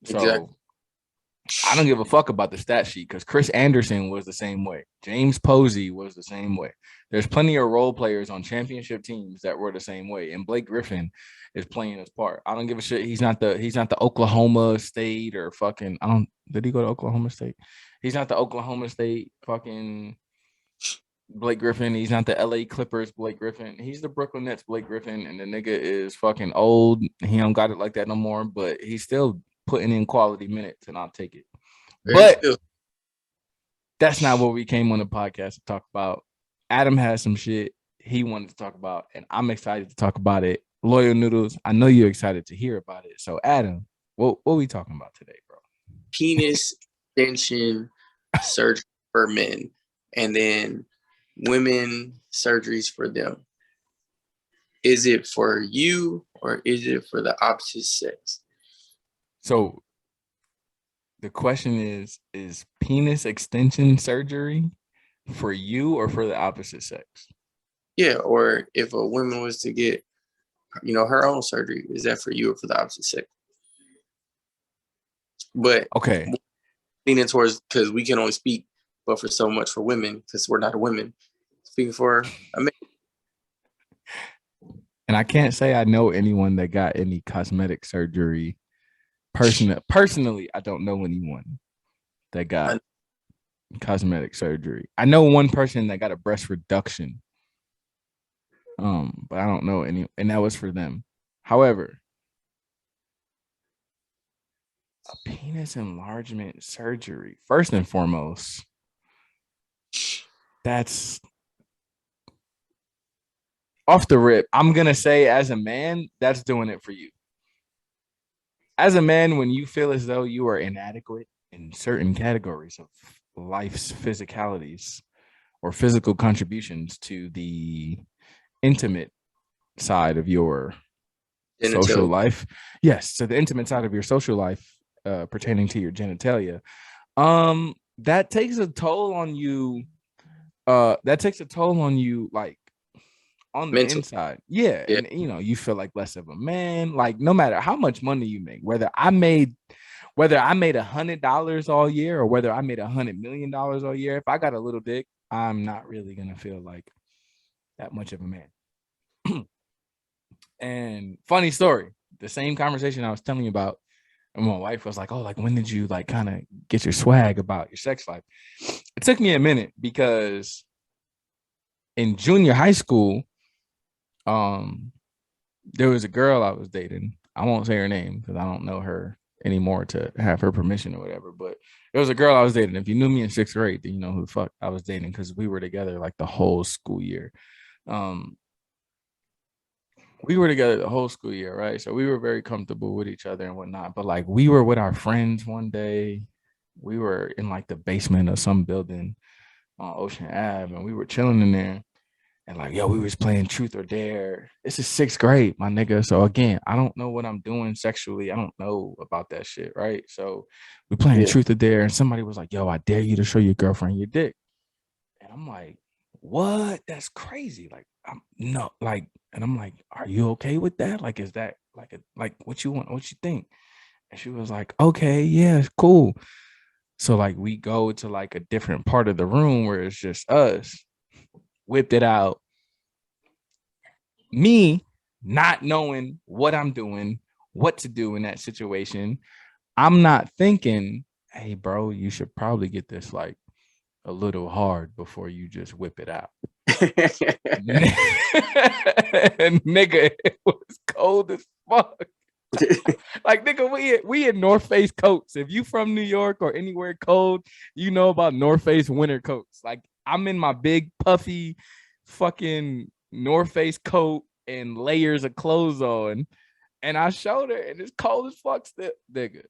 Exactly. So I don't give a fuck about the stat sheet because Chris Anderson was the same way. James Posey was the same way. There's plenty of role players on championship teams that were the same way. And Blake Griffin is playing his part. I don't give a shit. He's not the Oklahoma State or fucking did he go to Oklahoma State? He's not the Oklahoma State fucking Blake Griffin. He's not the LA Clippers Blake Griffin. He's the Brooklyn Nets Blake Griffin. And the nigga is fucking old. He don't got it like that no more, but he's still putting in quality minutes, and I'll take it. But that's not what we came on the podcast to talk about. Adam has some shit he wanted to talk about, and I'm excited to talk about it. Loyal Noodles, I know you're excited to hear about it. So, Adam, what are we talking about today, bro? Penis extension surgery for men, and then women surgeries for them. Is it for you or is it for the opposite sex? So the question is penis extension surgery for you or for the opposite sex? Yeah, or if a woman was to get, her own surgery, is that for you or for the opposite sex? But okay, leaning towards, because we can only speak, but for so much for women, because we're not a women. Speaking for a man. And I can't say I know anyone that got any cosmetic surgery. Personally, I don't know anyone that got cosmetic surgery. I know one person that got a breast reduction. But I don't know any, and that was for them. However, a penis enlargement surgery, first and foremost, that's off the rip. I'm gonna say, as a man, that's doing it for you. As a man, when you feel as though you are inadequate in certain categories of life's physicalities or physical contributions to the intimate side of your social life, yes, so the intimate side of your social life pertaining to your genitalia, that takes a toll on you. That takes a toll on you, like on the mental inside. Yeah. And you feel like less of a man. Like, no matter how much money you make, whether I made $100 all year or whether I made $100 million all year, if I got a little dick, I'm not really gonna feel like that much of a man. And funny story, the same conversation I was telling you about, and my wife was like, "Oh, like when did you like kind of get your swag about your sex life?" It took me a minute because in junior high school, there was a girl I was dating. I won't say her name because I don't know her anymore to have her permission or whatever. But there was a girl I was dating. If you knew me in 6th grade, then you know who the fuck I was dating because we were together like the whole school year. We were together the whole school year, right? So we were very comfortable with each other and whatnot. But like we were with our friends one day. We were in like the basement of some building on Ocean Ave, and we were chilling in there. And like, yo, we was playing truth or dare. This is 6th grade, my nigga. So again, I don't know what I'm doing sexually. I don't know about that shit, right? So we playing truth or dare, and somebody was like, yo, I dare you to show your girlfriend your dick. And I'm like, what? That's crazy. Like, I'm no, like, and I'm like, are you okay with that? Like, is that like like what you want? What you think? And she was like, okay, yeah, it's cool. So like we go to like a different part of the room where it's just us, whipped it out. Me not knowing what I'm doing, what to do in that situation. I'm not thinking, hey, bro, you should probably get this like a little hard before you just whip it out. Nigga, it was cold as fuck. Like nigga, we in North Face coats. If you from New York or anywhere cold, you know about North Face winter coats. Like I'm in my big puffy fucking North Face coat and layers of clothes on, and I showed her, and it's cold as fuck still, nigga.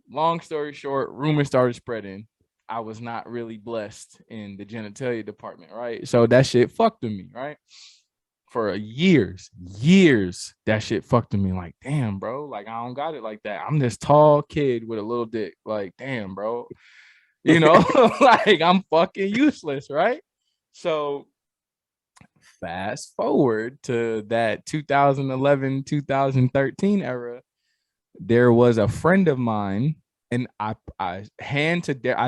Long story short, rumors started spreading. I was not really blessed in the genitalia department, right? So that shit fucked with me, right? For years, that shit fucked with me. Like, damn, bro, like I don't got it like that. I'm this tall kid with a little dick. Like, damn, bro, you know, like I'm fucking useless, right? So fast forward to that 2011, 2013 era, there was a friend of mine, and I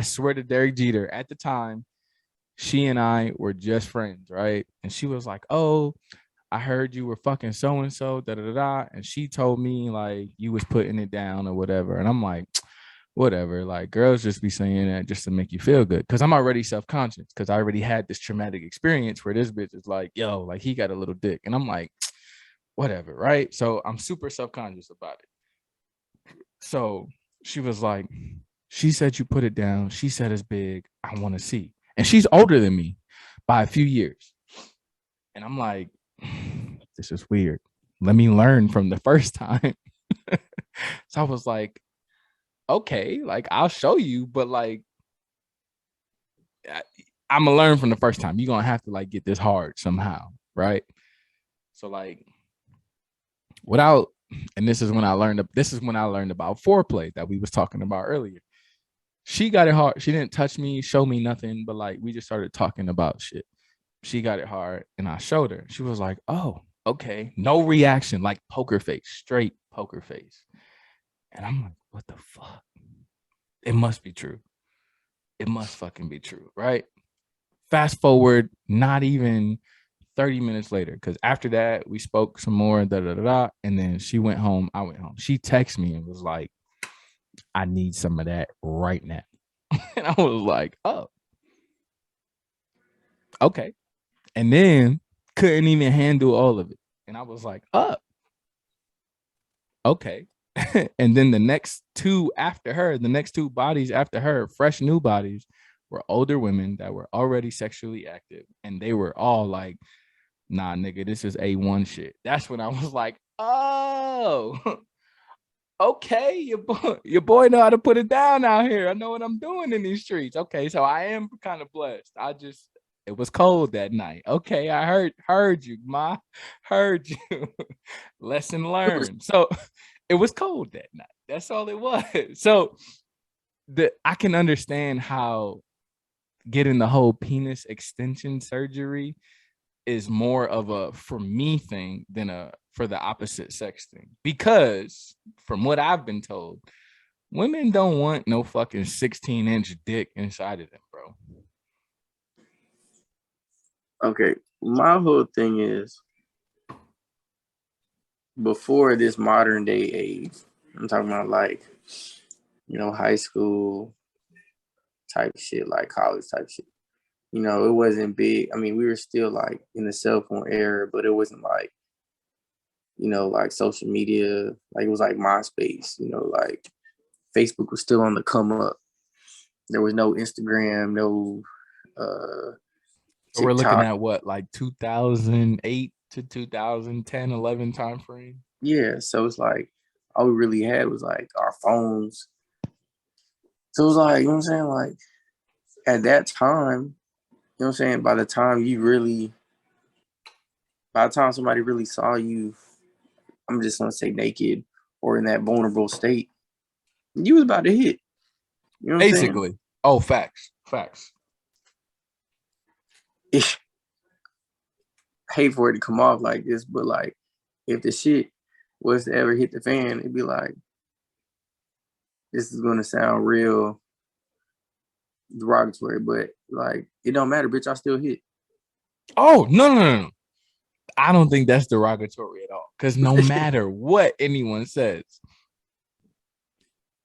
swear to Derek Jeter at the time, she and I were just friends, right? And she was like, "Oh, I heard you were fucking so and so, da da da," and she told me like you was putting it down or whatever, and I'm like, whatever. Like girls just be saying that just to make you feel good, because I'm already self conscious because I already had this traumatic experience where this bitch is like, "Yo, like he got a little dick," and I'm like, whatever, right? So I'm super self conscious about it. So she was like, she said you put it down. She said it's big. I want to see. And she's older than me by a few years. And I'm like, this is weird. Let me learn from the first time. So I was like, okay, like I'll show you, but like I'm gonna learn from the first time. You're gonna have to like get this hard somehow, right? So like without, and this is when I learned about foreplay that we was talking about earlier. She got it hard. She didn't touch me, show me nothing, but like we just started talking about shit. She got it hard, and I showed her. She was like, "Oh, okay." No reaction, like poker face, straight poker face. And I'm like, "What the fuck? It must be true. It must fucking be true, right?" Fast forward, not even 30 minutes later, because after that we spoke some more, da da da da, and then she went home. I went home. She texted me and was like, "I need some of that right now." And I was like, "Oh, okay." And then couldn't even handle all of it. And I was like, oh, okay. And then the next two bodies after her, fresh new bodies, were older women that were already sexually active. And they were all like, nah, nigga, this is A1 shit. That's when I was like, oh, okay, your boy know how to put it down out here. I know what I'm doing in these streets. Okay, so I am kind of blessed. It was cold that night. Okay, I heard you, ma, heard you. Lesson learned. So it was cold that night. That's all it was. So I can understand how getting the whole penis extension surgery is more of a for me thing than a for the opposite sex thing, because from what I've been told, women don't want no fucking 16-inch dick inside of them, bro. Okay, my whole thing is before this modern day age. I'm talking about like, high school type shit, like college type shit. It wasn't big. I mean, we were still like in the cell phone era, but it wasn't like, like social media. Like it was like MySpace, like Facebook was still on the come up. There was no Instagram, no So we're looking TikTok. at what, like 2008 to 2010, 11 time frame. Yeah. So it's like all we really had was like our phones. So it was like, you know what I'm saying? Like at that time, you know what I'm saying? By the time somebody really saw you, I'm just gonna say naked or in that vulnerable state, you was about to hit. You know what I'm saying? Basically. Oh, facts. Facts. hate for it to come off like this, but like if the shit was to ever hit the fan, it'd be like, this is gonna sound real derogatory, but like it don't matter, bitch. I still hit. Oh, no. I don't think that's derogatory at all. Because no matter what anyone says,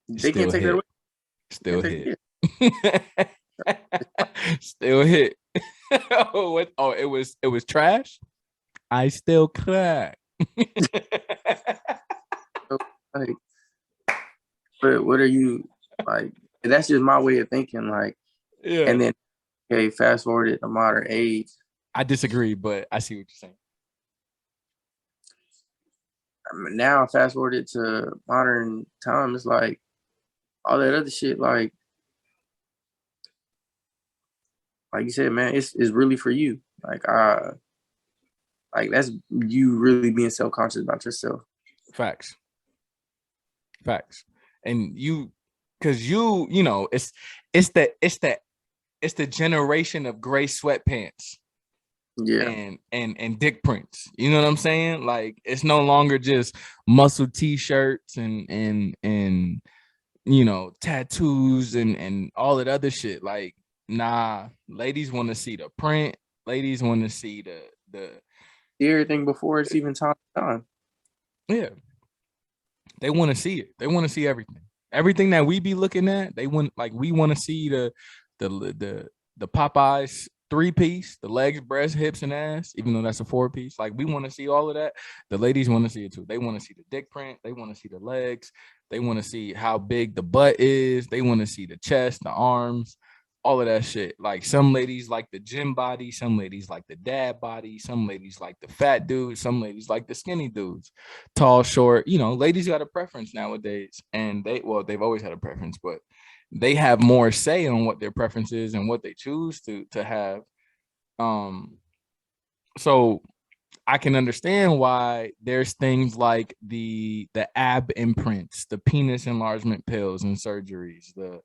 They can't still take that hit. away. Still hit. Still hit. Oh, it was trash. I still crack. Like, but what are you like? That's just my way of thinking. Like, Yeah. and then okay, fast forward it to modern age. I disagree, but I see what you're saying. I mean, now fast forward it to modern time, it's like all that other shit. Like you said, man, it's really for you. Like that's you really being self-conscious about yourself. Facts. And because you know, it's the generation of gray sweatpants. Yeah. And dick prints. You know what I'm saying? Like it's no longer just muscle t-shirts and you know, tattoos and all that other shit. Like, nah, ladies want to see the print. Ladies want to see the Everything before it's even time. yeah. They want to see it. They want to see everything. Everything that we be looking at, we want to see the Popeyes 3-piece, the legs, breast, hips, and ass, even though that's a 4-piece. Like we want to see all of that. The ladies want to see it too. They want to see the dick print. They want to see the legs. They want to see how big the butt is. They want to see the chest, the arms, all of that shit. Like some ladies like the gym body, some ladies like the dad body, some ladies like the fat dudes, some ladies like the skinny dudes, tall, short. You know, ladies got a preference nowadays, and they've always had a preference, but they have more say on what their preference is and what they choose to have. So I can understand why there's things like the ab imprints, the penis enlargement pills and surgeries, the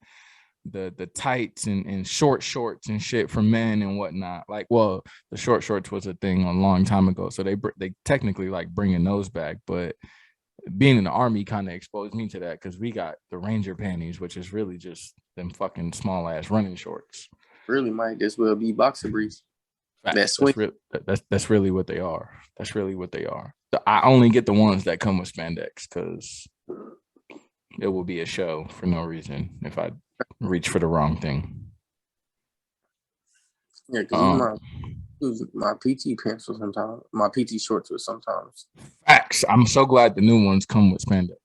tights and short shorts and shit for men and whatnot. Like, well, the short shorts was a thing a long time ago, so they technically like bringing those back. But being in the army kind of exposed me to that because we got the Ranger panties, which is really just them fucking small ass running shorts. Really might as well be boxer briefs. That's really what they are. That's really what they are. I only get the ones that come with spandex because it will be a show for no reason if I reach for the wrong thing. Yeah, because my PT pants were sometimes, my PT shorts were sometimes. Facts. I'm so glad the new ones come with spandex.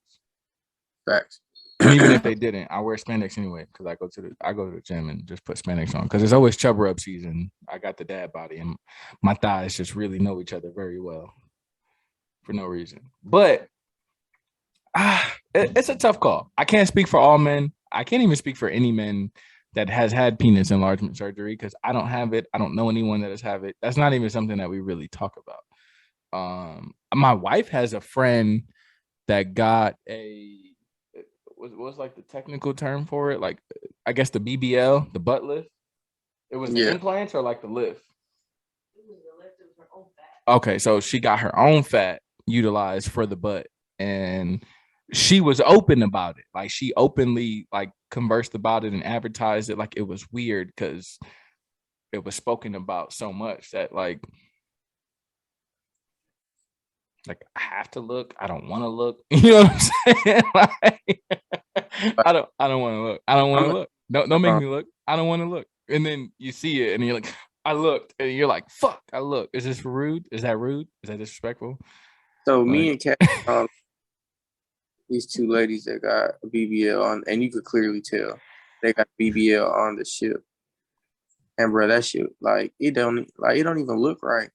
Facts. And even if they didn't, I wear spandex anyway because I go to the gym and just put spandex on because it's always chub rub season. I got the dad body and my thighs just really know each other very well for no reason. But it's a tough call. I can't speak for all men. I can't even speak for any men that has had penis enlargement surgery because I don't have it. I don't know anyone that has had it. That's not even something that we really talk about. My wife has a friend that got what's like the technical term for it? Like, I guess the BBL, the butt lift. It was the implants or like the lift? It was the lift. It was her own fat. Okay, so she got her own fat utilized for the butt, and she was open about it. Like she openly like conversed about it and advertised it like it was weird because it was spoken about so much that like I have to look. I don't want to look. You know what I'm saying? Like, I don't want to look. I don't want to look. Don't make me look. I don't want to look. And then you see it and you're like, I looked, and you're like, fuck, I look. Is this rude? Is that rude? Is that disrespectful? So me and Kat, these two ladies that got a BBL on, and you could clearly tell they got BBL on the ship. And bro, that shit, like it don't even look right.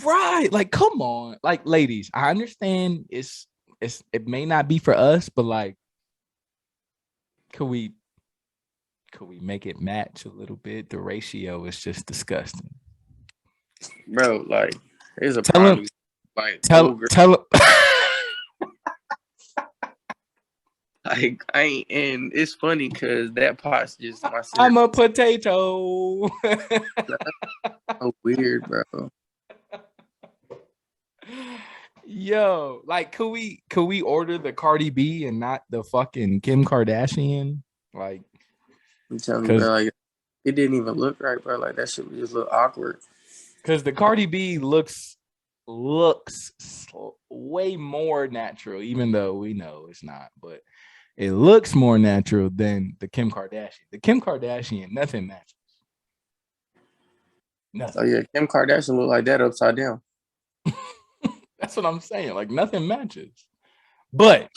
Right. Like, come on. Like, ladies, I understand it may not be for us, but like, could we make it match a little bit? The ratio is just disgusting. Bro, like, there's a tell problem. Him, like tell him. Like, and it's funny because that pot's just my I'm a potato. so weird, bro. Yo, like, could we order the Cardi B and not the fucking Kim Kardashian? Like, I'm telling you, bro. cause Like it didn't even look right, bro. Like that shit was just look awkward. because the Cardi B looks way more natural, even though we know it's not, but it looks more natural than the Kim Kardashian. The Kim Kardashian, nothing matches. Oh Nothing. yeah, Kim Kardashian looked like that upside down. That's what I'm saying. Like nothing matches. But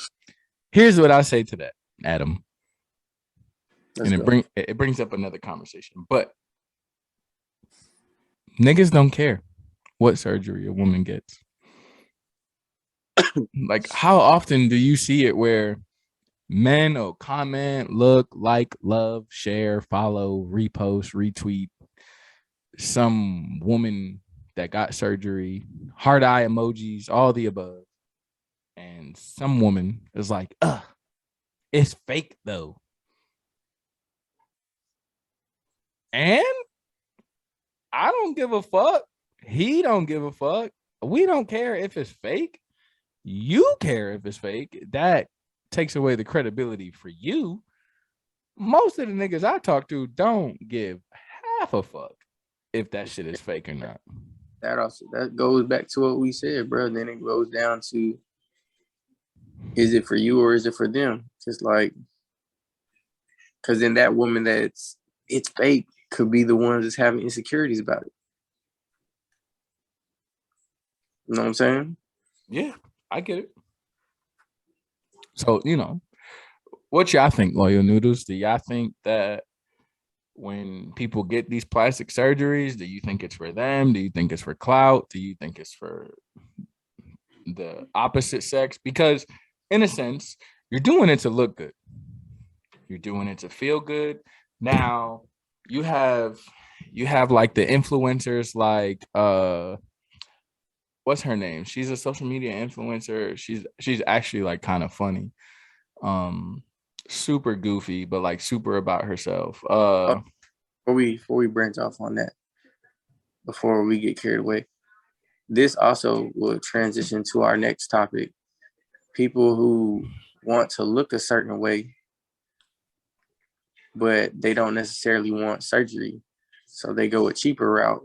here's what I say to that, Adam. Let's And go. it brings up another conversation. But niggas don't care what surgery a woman gets. Like, how often do you see it where men will comment, look, like, love, share, follow, repost, retweet some woman that got surgery, heart eye emojis, all the above. And some woman is like, it's fake though. And I don't give a fuck. He don't give a fuck. We don't care if it's fake. You care if it's fake. That takes away the credibility for you. Most of the niggas I talk to don't give half a fuck if that shit is fake or not. That goes back to what we said, bro. Then it goes down to, is it for you or is it for them? Just like, because then that woman it's fake could be the one that's having insecurities about it. You know what I'm saying? Yeah, I get it. So, what y'all think, Loyal Noodles? Do y'all think that when people get these plastic surgeries, do you think it's for them? Do you think it's for clout? Do you think it's for the opposite sex? Because in a sense, you're doing it to look good. You're doing it to feel good. Now you have like the influencers like what's her name? She's a social media influencer. She's actually like kind of funny. Super goofy, but like super about herself. Before we branch off on that, before we get carried away, this also will transition to our next topic. People who want to look a certain way, but they don't necessarily want surgery. So they go a cheaper route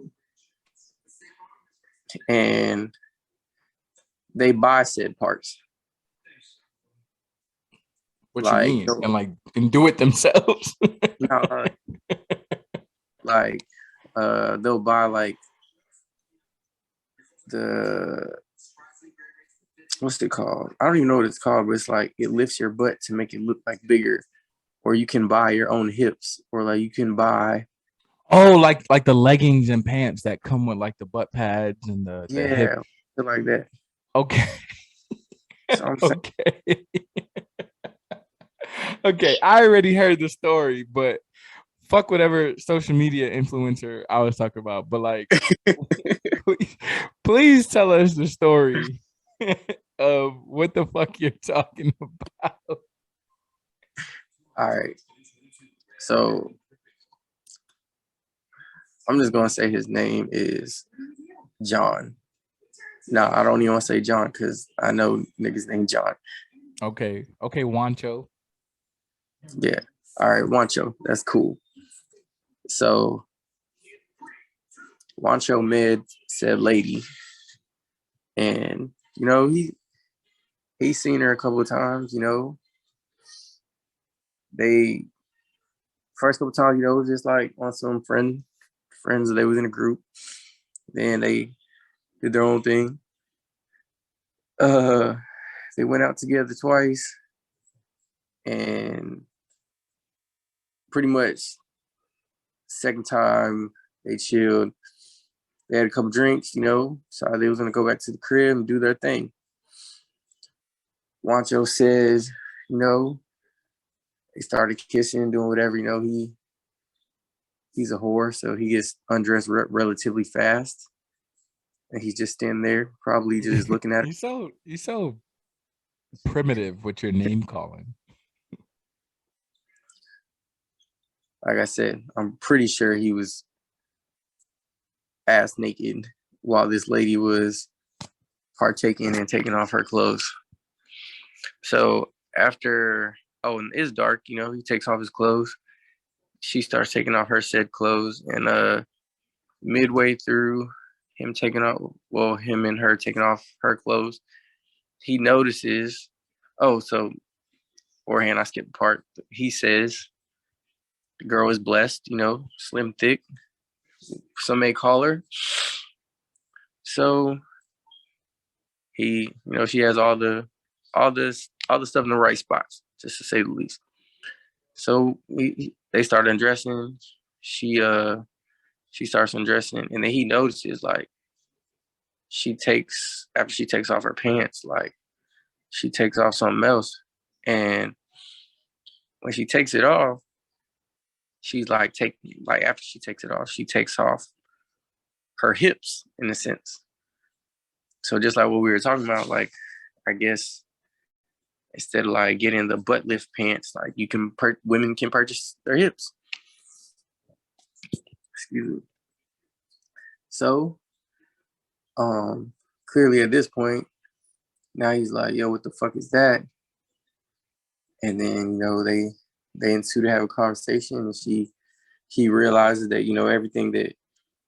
and they buy said parts. What you Like, mean? And do it themselves. no, like they'll buy like the what's it called? I don't even know what it's called, but it's like it lifts your butt to make it look like bigger. Or you can buy your own hips, or like you can buy Oh, like the leggings and pants that come with like the butt pads and the hip. like that. Okay. So I'm saying, Okay. Okay. I already heard the story, but fuck whatever social media influencer I was talking about. But like, please tell us the story of what the fuck you're talking about. all right. So I'm just gonna say his name is John. No, I don't even want to say John because I know niggas named John. Okay. Okay, Wancho. Yeah. All right, Wancho. That's cool. So Wancho med said lady, and he's seen her a couple of times. They first couple of times, it was just like on some friends that they was in a group. Then they did their own thing. Uh, they went out together twice, and pretty much second time they chilled. They had a couple drinks, so they was gonna go back to the crib and do their thing. Wancho says, they started kissing, doing whatever. He's a whore, so he gets undressed relatively fast, and he's just standing there, probably just looking at her. You so primitive with your name calling. Like I said, I'm pretty sure he was ass naked while this lady was partaking and taking off her clothes. So after, and it's dark, he takes off his clothes. She starts taking off her said clothes, and midway through him him and her taking off her clothes, he notices, I skipped a part. He says the girl is blessed, slim, thick, some may call her. So she has all the stuff in the right spots, just to say the least. So they start undressing. She starts undressing, and then he notices like after she takes off her pants, like she takes off something else, and when she takes it off, she's after she takes it off, she takes off her hips in a sense. So just like what we were talking about, like I guess instead of like getting the butt lift pants, like women can purchase their hips. Excuse me. So, clearly at this point, now he's like, "Yo, what the fuck is that?" And then they ensue to have a conversation, and he realizes that everything that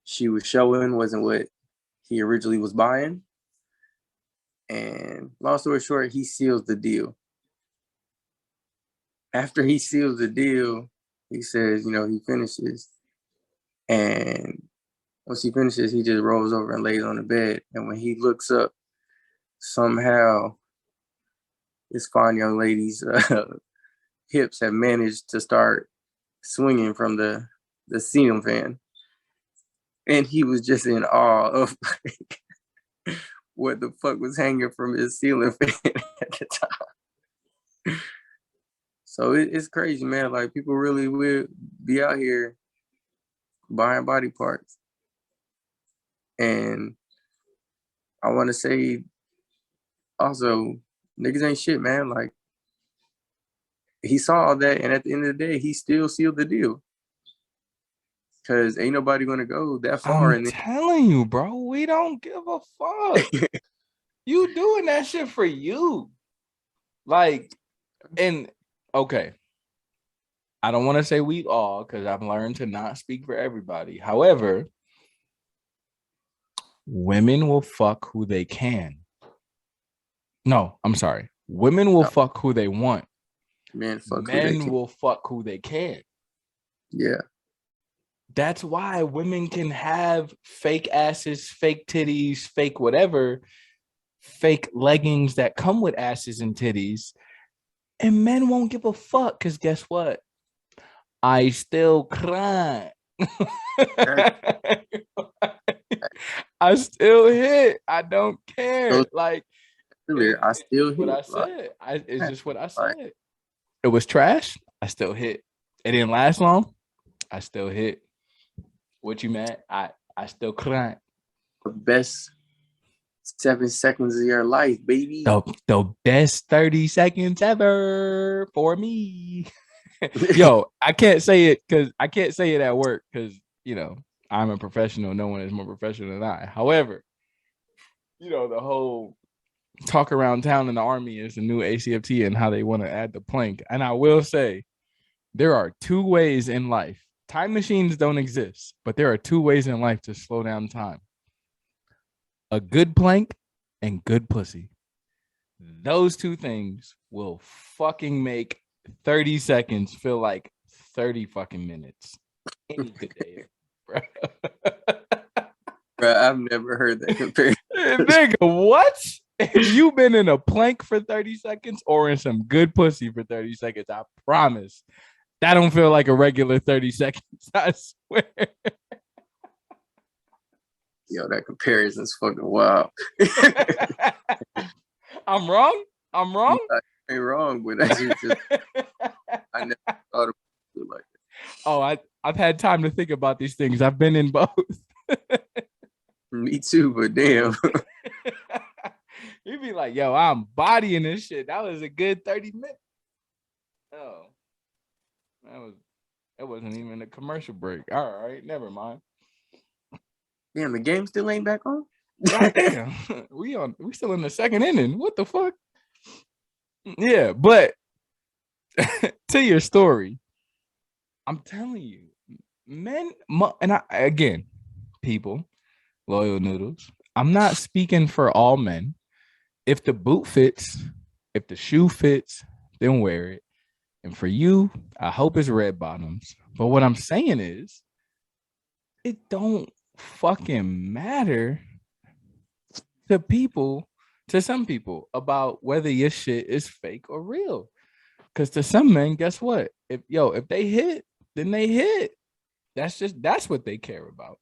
she was showing wasn't what he originally was buying. And long story short, he seals the deal. After he seals the deal, he says, he finishes. And once he finishes, he just rolls over and lays on the bed. And when he looks up, somehow this fine young lady's hips have managed to start swinging from the ceiling fan. And he was just in awe of what the fuck was hanging from his ceiling fan at the time. So it's crazy, man. Like people really will be out here buying body parts. And I want to say also, niggas ain't shit, man. Like he saw all that, and at the end of the day, he still sealed the deal. Cause ain't nobody gonna go that far. I'm telling you, bro, we don't give a fuck. You doing that shit for you. Like, and okay. I don't want to say we all, because I've learned to not speak for everybody. However, women will fuck who they can. No, I'm sorry. Women will fuck who they want. Men will fuck who they can. Yeah. That's why women can have fake asses, fake titties, fake whatever, fake leggings that come with asses and titties, and men won't give a fuck because guess what? I still cry. I still hit. I don't care. Like I still hit. What I said. It's just what I said. It was trash. I still hit. It didn't last long. I still hit. What you mad? I still cry. The best 7 seconds of your life, baby. The best 30 seconds ever for me. Yo, I can't say it at work because I'm a professional. No one is more professional than I. However, the whole talk around town in the Army is the new ACFT and how they want to add the plank. And I will say there are 2 ways in life. Time machines don't exist, but there are 2 ways in life to slow down time. A good plank and good pussy. Those 2 things will fucking make 30 seconds feel like 30 fucking minutes. Any good day, bro. Bro, I've never heard that comparison. Nigga, what? If you've been in a plank for 30 seconds or in some good pussy for 30 seconds, I promise that don't feel like a regular 30 seconds. I swear. Yo, that comparison's fucking wild. I'm wrong? I ain't wrong, but that's just I never thought of it like that. Oh, I've had time to think about these things. I've been in both. Me too, but damn. You'd be like, yo, I'm bodying this shit. That was a good 30 minutes. Oh. That wasn't even a commercial break. All right, never mind. Damn, the game still ain't back on. God damn, we still in the second inning. What the fuck? Yeah, but to your story, I'm telling you, men, and again, people, loyal noodles. I'm not speaking for all men. If the boot fits, if the shoe fits, then wear it. And for you, I hope it's red bottoms. But what I'm saying is, it don't fucking matter to people, to some people, about whether your shit is fake or real. Because to some men, guess what? If they hit, then they hit. That's what they care about.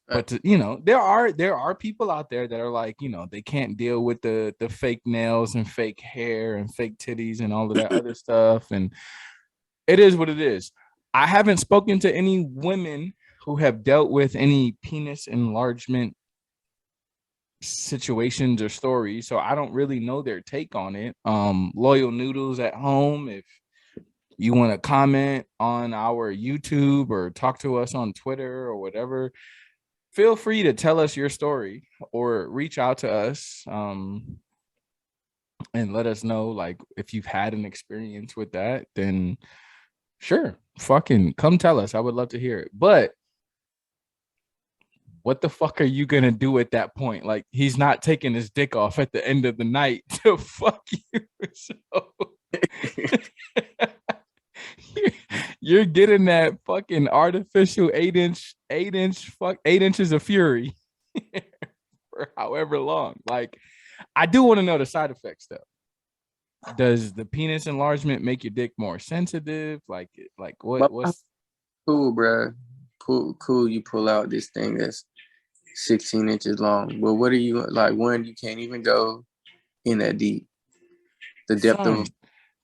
But there are people out there that are like, they can't deal with the fake nails and fake hair and fake titties and all of that other stuff. And it is what it is. I haven't spoken to any women who have dealt with any penis enlargement situations or stories, so I don't really know their take on it. Loyal noodles at home, if you want to comment on our YouTube or talk to us on Twitter or whatever, feel free to tell us your story or reach out to us and let us know, like, if you've had an experience with that, then sure, fucking come tell us. I would love to hear it. But what the fuck are you gonna do at that point? Like, he's not taking his dick off at the end of the night to fuck you. So you're getting that fucking artificial 8 inches of fury for however long. Like, I do want to know the side effects though. Does the penis enlargement make your dick more sensitive? Like what's cool, bro? Cool. You pull out this thing that's 16 inches long. But what are you like? One, you can't even go in that deep. The depth son, of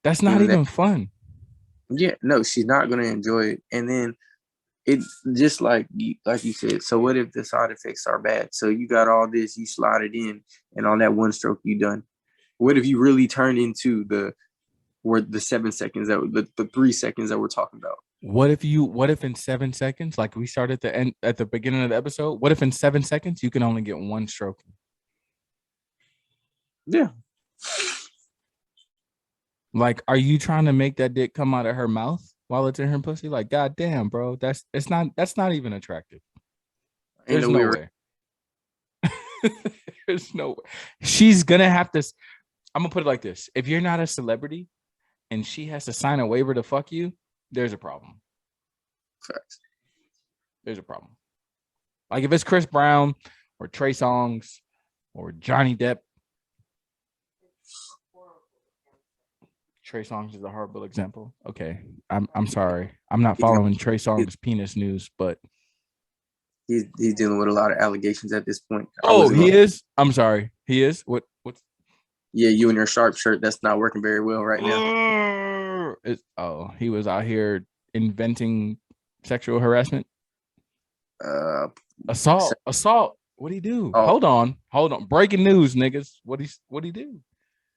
that's not even fun. Yeah, no, she's not gonna enjoy it. And then it's just like you said. So what if the side effects are bad? So you got all this, you slide it in, and on that one stroke you done. What if you really turn into the 7 seconds the 3 seconds that we're talking about? What if in 7 seconds, like we started at the beginning of the episode, what if in 7 seconds you can only get one stroke? Yeah. Like, are you trying to make that dick come out of her mouth while it's in her pussy? Like, goddamn, bro, that's not even attractive. There's no way. There's no way. She's gonna have to. I'm gonna put it like this: if you're not a celebrity and she has to sign a waiver to fuck you, there's a problem. Facts. There's a problem. Like, if it's Chris Brown or Trey Songz or Johnny Depp. Trey Songz is a horrible example. Okay, I'm sorry. I'm not following Trey Songz penis news, but he's dealing with a lot of allegations at this point. Oh, he is? I'm sorry. He is? What's Yeah, you and your sharp shirt, that's not working very well right now. He was out here inventing sexual harassment? Assault. What'd he do? Oh. Hold on. Breaking news, niggas. What'd he do?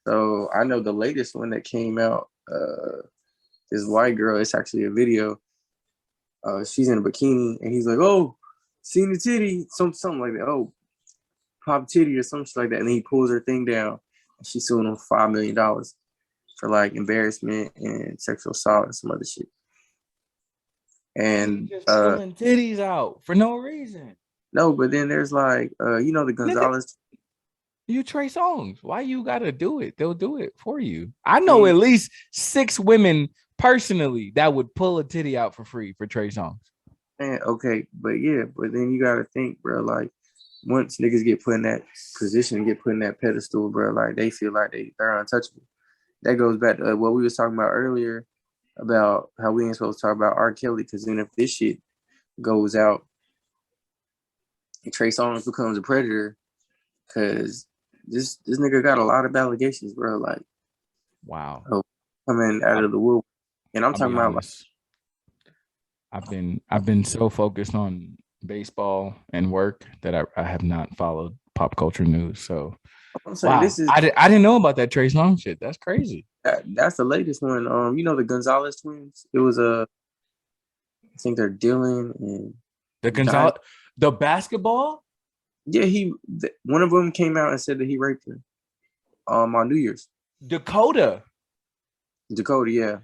So I know the latest one that came out, this white girl, it's actually a video. She's in a bikini and he's like, oh, seen the titty, something like that. Oh, pop titty or something like that. And then he pulls her thing down and she's suing him $5 million for like embarrassment and sexual assault and some other shit. And just pulling titties out for no reason. No, but then there's like the Gonzalez. You Trey Songz. Why you gotta do it? They'll do it for you. I know at least 6 women personally that would pull a titty out for free for Trey Songz. Man, okay, but then you gotta think, bro. Like, once niggas get put in that position, get put in that pedestal, bro, like they feel like they're untouchable. That goes back to what we was talking about earlier about how we ain't supposed to talk about R. Kelly, because then if this shit goes out, Trey Songz becomes a predator, because this nigga got a lot of allegations, bro. Like, wow, coming out of the wood, and I'm talking about like, I've been so focused on baseball and work that I have not followed pop culture news. So, wow, I didn't know about that Trey Songz shit. That's crazy. That's the latest one. The Gonzalez twins. It was I think they're Dylan and the Gonzalez. The basketball? Yeah, one of them came out and said that he raped her. On New Year's. Dakota, yeah.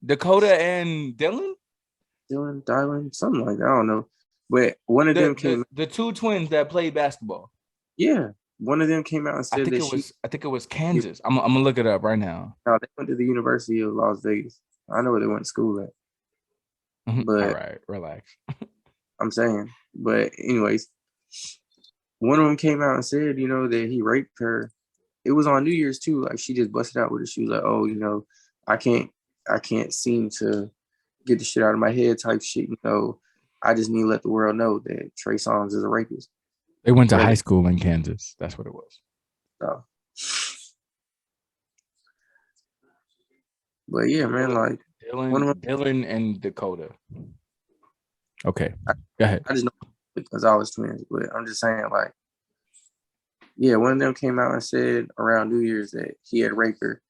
Dakota and Dylan, Dylan, something like that. I don't know. But one of them came. the two twins that played basketball. Yeah, one of them came out and said I think it was Kansas. I'm gonna look it up right now. No, they went to the University of Las Vegas. I know where they went to school at. But all right, relax. I'm saying, but anyways, one of them came out and said, that he raped her. It was on New Year's too. Like she just busted out with it. She was like, "Oh, I can't seem to get the shit out of my head," type shit. I just need to let the world know that Trey Songz is a rapist. They went to high school in Kansas. That's what it was. So, but yeah, man, like Dylan and Dakota. Okay, go ahead. I just know because I was twins, but I'm just saying, like, yeah, one of them came out and said around New Year's that he had raped her,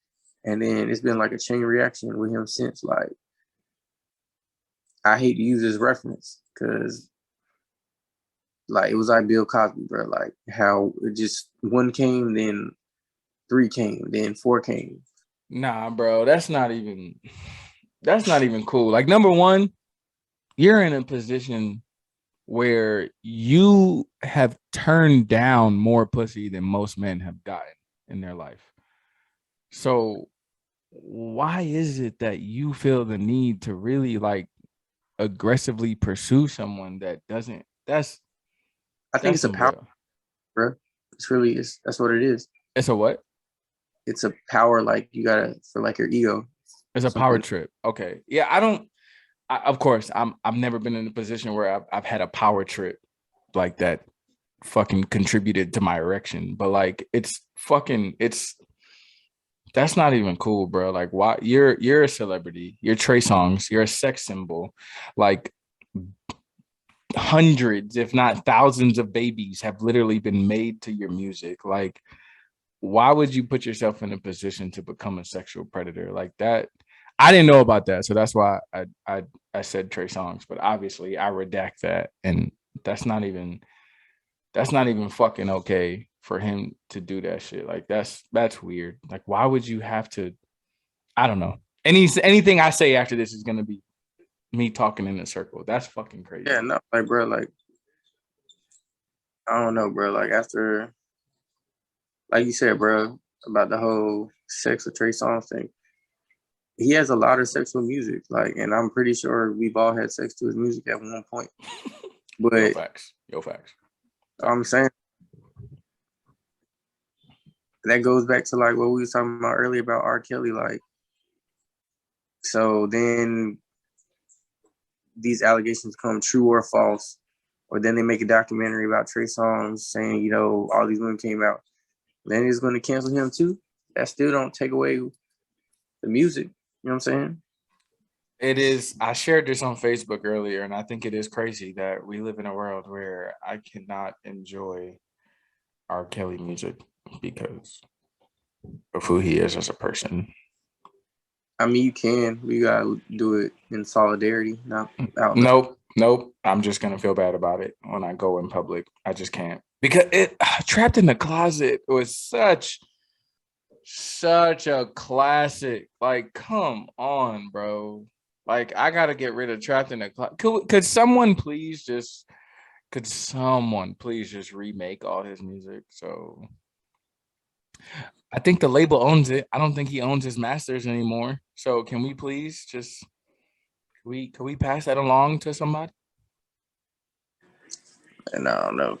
and then it's been like a chain reaction with him since. Like, I hate to use this reference because, like, it was like Bill Cosby, bro. Like how it just one came, then 3 came, then 4 came. Nah, bro, that's not even cool. Like, number one, you're in a position where you have turned down more pussy than most men have gotten in their life. So why is it that you feel the need to really like aggressively pursue someone that doesn't? I think it's a power, bro. That's what it is. It's a what? It's a power, like you gotta, for like your ego. It's a power trip. Okay. Yeah, of course, I've never been in a position where I've had a power trip like that fucking contributed to my erection. But like that's not even cool, bro. Like, why you're a celebrity, you're Trey Songz, you're a sex symbol. Like hundreds, if not thousands of babies have literally been made to your music. Like, why would you put yourself in a position to become a sexual predator like that? I didn't know about that, so that's why I said Trey Songz, but obviously I redact that, and that's not even fucking okay for him to do that shit. Like that's weird. Like, why would you have to? I don't know. Anything I say after this is gonna be me talking in a circle. That's fucking crazy. Yeah, no, like, bro, like, I don't know, bro. Like, after, like you said, bro, about the whole sex with Trey Songz thing, he has a lot of sexual music, like, and I'm pretty sure we've all had sex to his music at one point. But Yo facts. I'm saying that goes back to like what we were talking about earlier about R. Kelly, like, so then these allegations come true or false, or then they make a documentary about Trey Songz saying, all these women came out. Then it's going to cancel him too. That still don't take away the music. You know what I'm saying? It is. I shared this on Facebook earlier, and I think it is crazy that we live in a world where I cannot enjoy R. Kelly music because of who he is as a person. I mean, you can. We gotta do it in solidarity, not out. Nope. I'm just gonna feel bad about it when I go in public. I just can't, because Trapped in the Closet was such a classic. Like, come on, bro. Like, I gotta get rid of Trapped in the Closet. Could someone please just remake all his music? So I think the label owns it. I don't think he owns his masters anymore. So can we please just can we pass that along to somebody? And I don't know.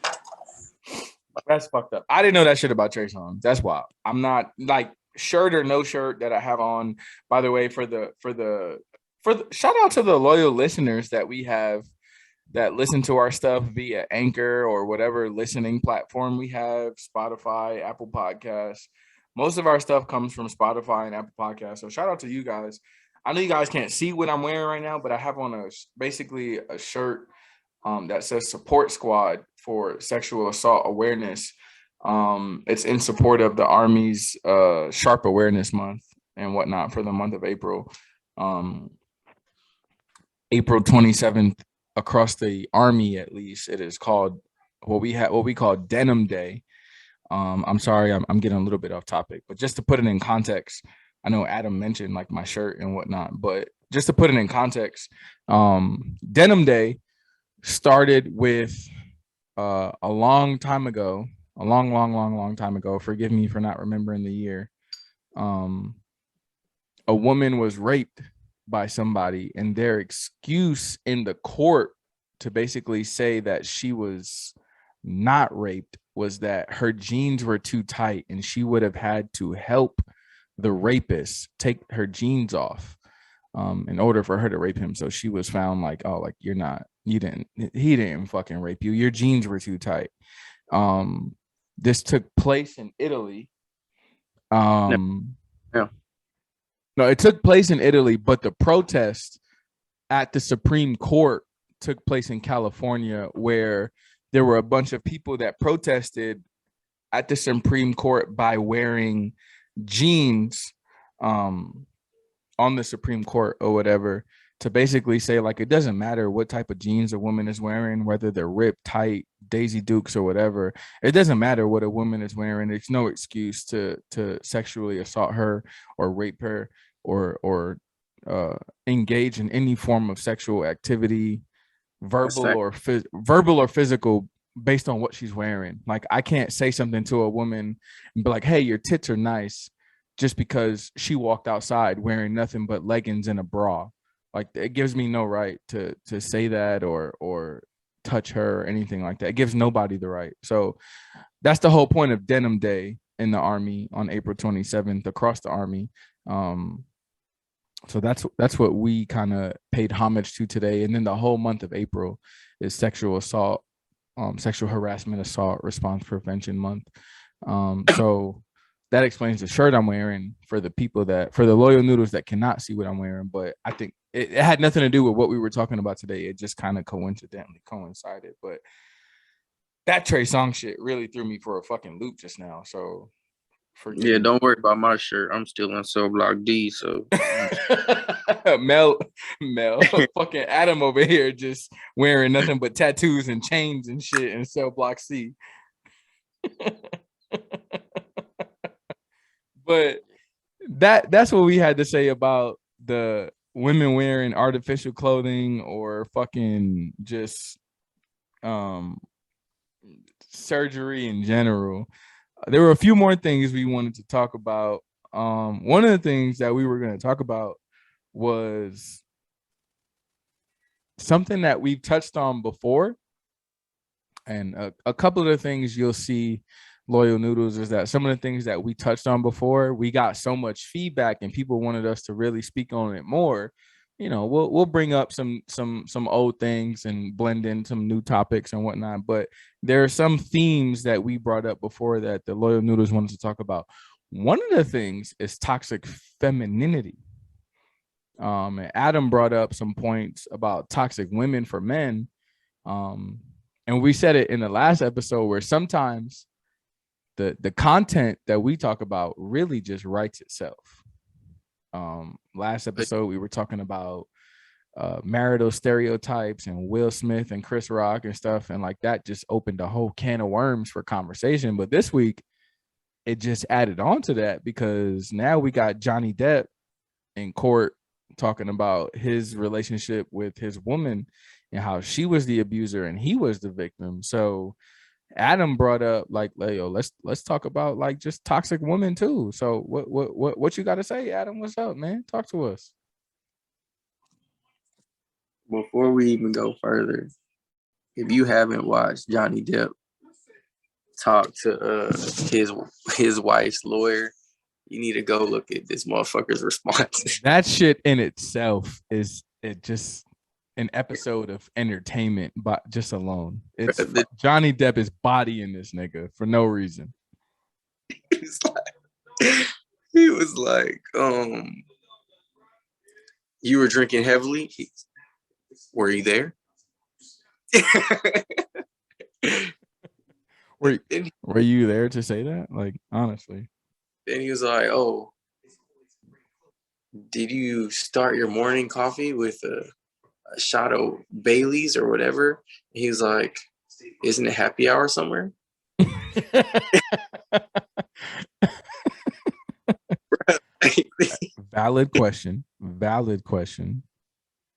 That's fucked up. I didn't know that shit about Trey Songz. That's wild. I'm not, like, shirt or no shirt that I have on. By the way, for the shout out to the loyal listeners that we have that listen to our stuff via Anchor or whatever listening platform we have, Spotify, Apple Podcasts. Most of our stuff comes from Spotify and Apple Podcasts. So shout out to you guys. I know you guys can't see what I'm wearing right now, but I have on basically a shirt that says Support Squad for Sexual Assault Awareness. It's in support of the Army's Sharp Awareness Month and whatnot for the month of April. April 27th across the army, at least, it is called what we call Denim Day. I'm sorry, I'm getting a little bit off topic, but just to put it in context, I know Adam mentioned like my shirt and whatnot, but just to put it in context, Denim Day started with a long time ago, a long time ago. Forgive me for not remembering the year. Um, a woman was raped by somebody, and their excuse in the court to basically say that she was not raped was that her jeans were too tight and she would have had to help the rapist take her jeans off in order for her to rape him. So she was found like, oh, like he didn't fucking rape you. Your jeans were too tight. This took place in Italy. Yeah. No, it took place in Italy, but the protest at the Supreme Court took place in California, where there were a bunch of people that protested at the Supreme Court by wearing jeans on the Supreme Court or whatever, to basically say like it doesn't matter what type of jeans a woman is wearing, whether they're ripped, tight, Daisy Dukes or whatever. It doesn't matter what a woman is wearing. It's no excuse to sexually assault her or rape her or engage in any form of sexual activity, verbal or physical, based on what she's wearing. Like I can't say something to a woman and be like, "Hey, your tits are nice," just because she walked outside wearing nothing but leggings and a bra. Like it gives me no right to say that or touch her or anything like that. It gives nobody the right. So that's the whole point of Denim Day in the Army on April 27th across the Army. So that's what we kind of paid homage to today. And then the whole month of April is sexual assault, sexual harassment, assault response prevention month. So that explains the shirt I'm wearing for the loyal noodles that cannot see what I'm wearing. But I think it had nothing to do with what we were talking about today. It just kind of coincidentally coincided. But that Trey Songz shit really threw me for a fucking loop just now. So yeah, don't worry about my shirt. I'm still in cell block D. So Mel, fucking Adam over here just wearing nothing but tattoos and chains and shit in cell block C. But that's what we had to say about the women wearing artificial clothing or fucking just surgery in general. There were a few more things we wanted to talk about. One of the things that we were going to talk about was something that we've touched on before. And a couple of the things you'll see, loyal noodles, is that some of the things that we touched on before, we got so much feedback and people wanted us to really speak on it more. You know, we'll bring up some old things and blend in some new topics and whatnot. But there are some themes that we brought up before that the loyal noodles wanted to talk about. One of the things is toxic femininity. And Adam brought up some points about toxic women for men. And we said it in the last episode where sometimes the content that we talk about really just writes itself. Last episode we were talking about marital stereotypes and Will Smith and Chris Rock and stuff, and like that just opened a whole can of worms for conversation. But this week it just added on to that because now we got Johnny Depp in court talking about his relationship with his woman and how she was the abuser and he was the victim. So Adam brought up like, yo, let's talk about like just toxic women too. So what you got to say, Adam? What's up, man? Talk to us. Before we even go further, if you haven't watched Johnny Depp talk to his wife's lawyer, you need to go look at this motherfucker's response. That shit in itself is just an episode of entertainment, but just alone. It's Johnny Depp is bodying this nigga for no reason. He was like, you were drinking heavily. Were you there? Were you there to say that? Like, honestly. Then he was like, oh, did you start your morning coffee with a shot of Bailey's or whatever. He's like, isn't it happy hour somewhere? Valid question. Valid question.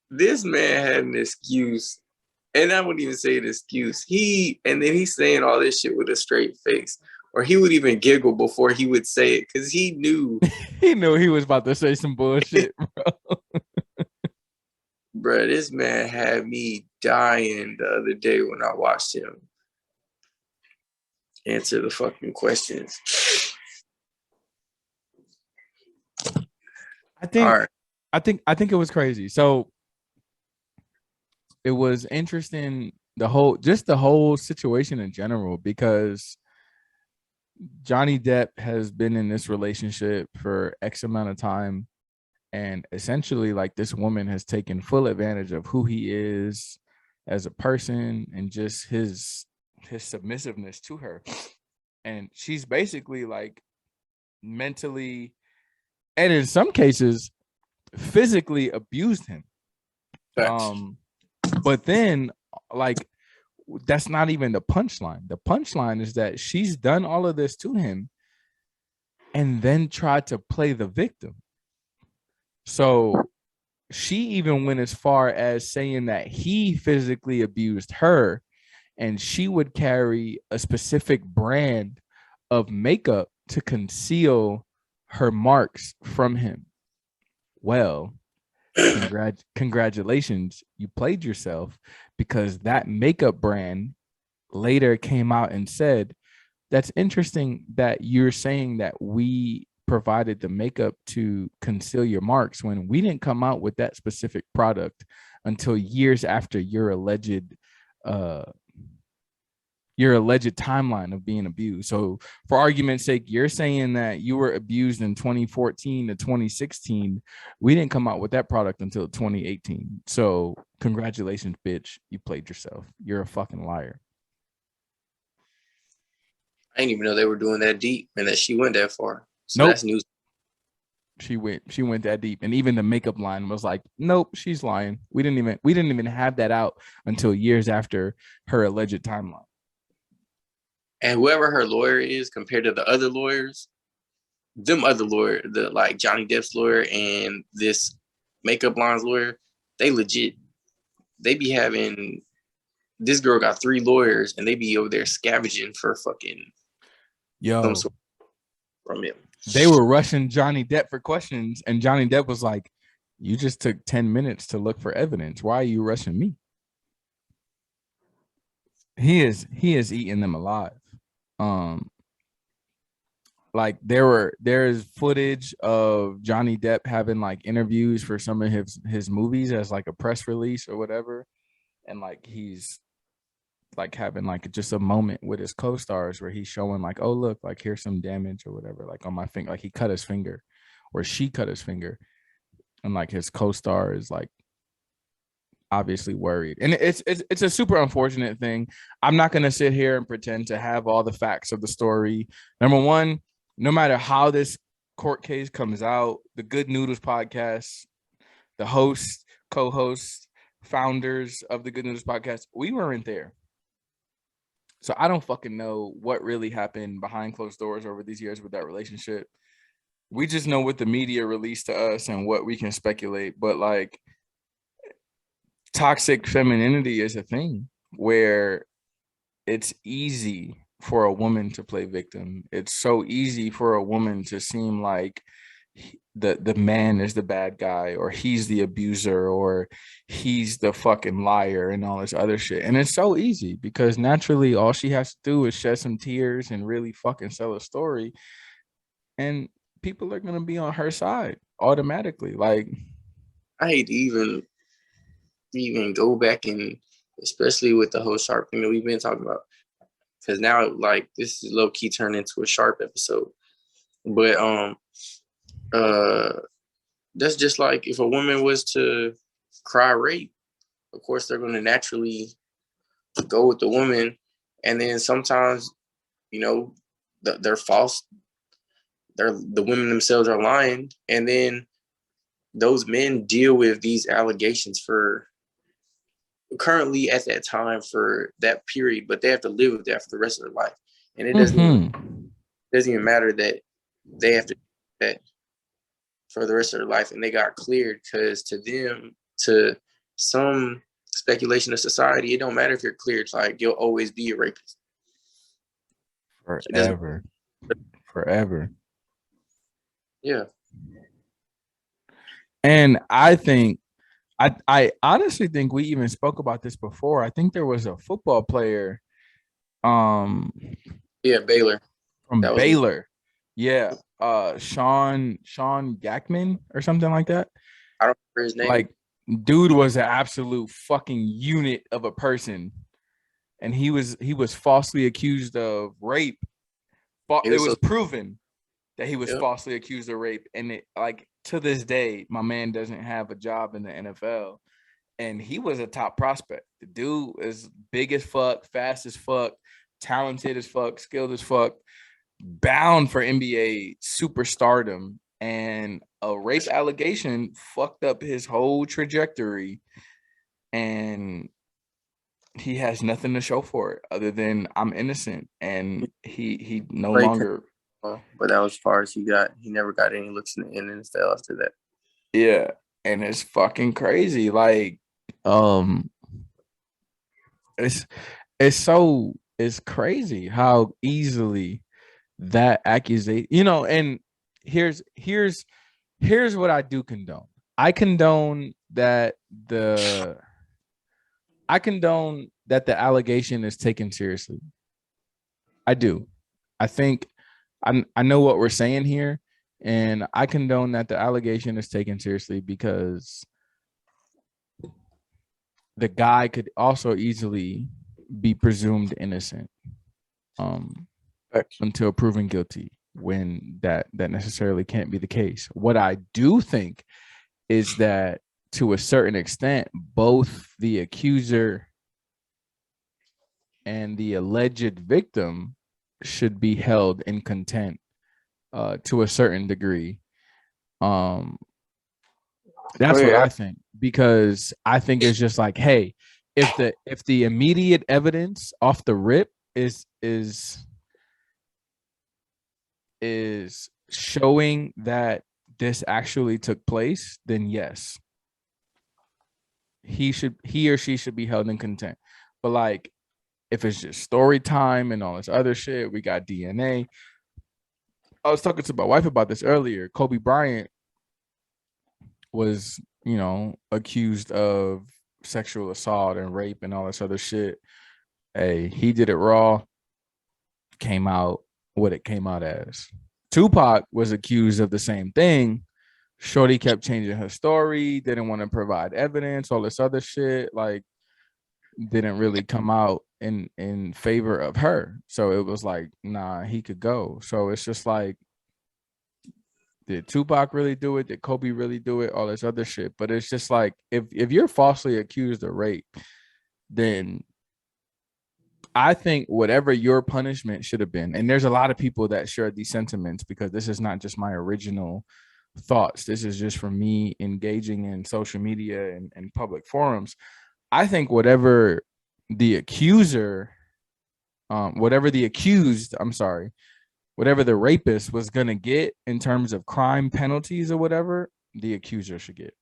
This man had an excuse, and I wouldn't even say an excuse. And then he's saying all this shit with a straight face, or he would even giggle before he would say it because he knew. He knew he was about to say some bullshit, bro. Bro, this man had me dying the other day when I watched him answer the fucking questions. I think All right. I think it was crazy. So it was interesting, the whole situation in general, because Johnny Depp has been in this relationship for X amount of time, and essentially like this woman has taken full advantage of who he is as a person and just his submissiveness to her. And she's basically like mentally, and in some cases physically abused him. But then like that's not even the punchline. The punchline is that she's done all of this to him and then tried to play the victim. So she even went as far as saying that he physically abused her, and she would carry a specific brand of makeup to conceal her marks from him. Well, congratulations, you played yourself, because that makeup brand later came out and said, that's interesting that you're saying that we provided the makeup to conceal your marks when we didn't come out with that specific product until years after your alleged timeline of being abused. So for argument's sake, you're saying that you were abused in 2014 to 2016. We didn't come out with that product until 2018. So congratulations, bitch. You played yourself. You're a fucking liar. I didn't even know they were doing that deep and that she went that far. So nope. That's news. She went that deep. And even the makeup line was like, nope, she's lying. We didn't even have that out until years after her alleged timeline. And whoever her lawyer is compared to the other lawyers, them other lawyer, the like Johnny Depp's lawyer and this makeup line's lawyer, they legit, they be having, this girl got 3 lawyers and they be over there scavenging for fucking some sort from him. They were rushing Johnny Depp for questions, and Johnny Depp was like, you just took 10 minutes to look for evidence. Why are you rushing me? He is eating them alive. Like there's footage of Johnny Depp having like interviews for some of his movies as like a press release or whatever, and like he's like having like just a moment with his co-stars where he's showing like, oh look, like here's some damage or whatever, like on my finger, like he cut his finger or she cut his finger, and like his co-star is like obviously worried. And it's a super unfortunate thing. I'm not going to sit here and pretend to have all the facts of the story. Number one, no matter how this court case comes out, the Good Noodles podcast, the hosts, co-hosts, founders of the Good Noodles podcast, we weren't there. So I don't fucking know what really happened behind closed doors over these years with that relationship. We just know what the media released to us and what we can speculate. But like, toxic femininity is a thing where it's easy for a woman to play victim. It's so easy for a woman to seem like the man is the bad guy, or he's the abuser, or he's the fucking liar and all this other shit. And it's so easy because naturally all she has to do is shed some tears and really fucking sell a story, and people are gonna be on her side automatically. Like, I hate to even go back, and especially with the whole Sharp thing that we've been talking about, because now like this is low key turned into a Sharp episode. But that's just like if a woman was to cry rape, of course they're going to naturally go with the woman, and then sometimes, you know, they're false. The women themselves are lying, and then those men deal with these allegations for currently at that time for that period, but they have to live with that for the rest of their life. And it doesn't even matter that they have to do that for the rest of their life, and they got cleared, because to them, to some speculation of society, it don't matter if you're cleared. It's like you'll always be a rapist. It doesn't. Forever. Yeah. And I honestly think we even spoke about this before. I think there was a football player Yeah, Baylor. from That was Baylor. Yeah. Sean Gackman or something like that. I don't remember his name. Like, dude was an absolute fucking unit of a person. And he was falsely accused of rape. It was proven that he was falsely accused of rape. And it, like, to this day, my man doesn't have a job in the NFL. And he was a top prospect. The dude is big as fuck, fast as fuck, talented as fuck, skilled as fuck, bound for NBA superstardom. And a rape allegation fucked up his whole trajectory. And he has nothing to show for it other than I'm innocent. And he no longer. But that was as far as he got. He never got any looks in the NFL after that. Yeah. And it's fucking crazy. Like, it's crazy how easily that accusation, and here's what I do condone. I condone that the allegation is taken seriously. I do. I think I know what we're saying here, and I condone that the allegation is taken seriously, because the guy could also easily be presumed innocent until proven guilty, when that necessarily can't be the case. What I do think is that, to a certain extent, both the accuser and the alleged victim should be held in contempt to a certain degree. That's what I think, because I think it's just like, hey, if the immediate evidence off the rip is showing that this actually took place, then yes, he or she should be held in contempt. But like, if it's just story time and all this other shit, we got DNA. I was talking to my wife about this earlier. Kobe Bryant was, accused of sexual assault and rape and all this other shit. Hey, he did it raw. Came out what it came out as. Tupac was accused of the same thing. Shorty kept changing her story, didn't want to provide evidence, all this other shit, like, didn't really come out in favor of her. So it was like, nah, he could go. So it's just like, did Tupac really do it? Did Kobe really do it? All this other shit. But it's just like, if you're falsely accused of rape, then I think whatever your punishment should have been, and there's a lot of people that share these sentiments, because this is not just my original thoughts. This is just from me engaging in social media and public forums. I think whatever the accused, whatever the rapist was going to get in terms of crime penalties or whatever, the accuser should get,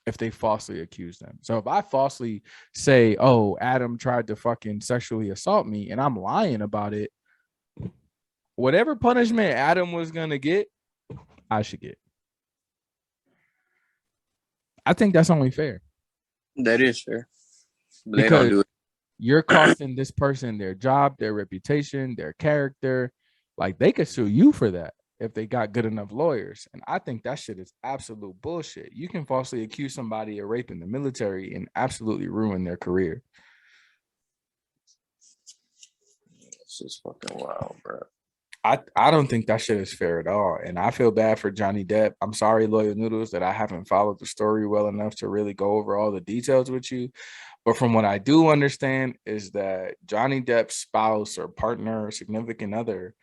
if they falsely accuse them. So if I falsely say, oh, Adam tried to fucking sexually assault me, and I'm lying about it, whatever punishment Adam was going to get, I should get. I think that's only fair. That is fair. But because they don't do it. You're costing this person their job, their reputation, their character. Like, they could sue you for that if they got good enough lawyers. And I think that shit is absolute bullshit. You can falsely accuse somebody of rape in the military and absolutely ruin their career. It's just fucking wild, bro. I don't think that shit is fair at all. And I feel bad for Johnny Depp. I'm sorry, Loyal Noodles, that I haven't followed the story well enough to really go over all the details with you. But from what I do understand is that Johnny Depp's spouse or partner or significant other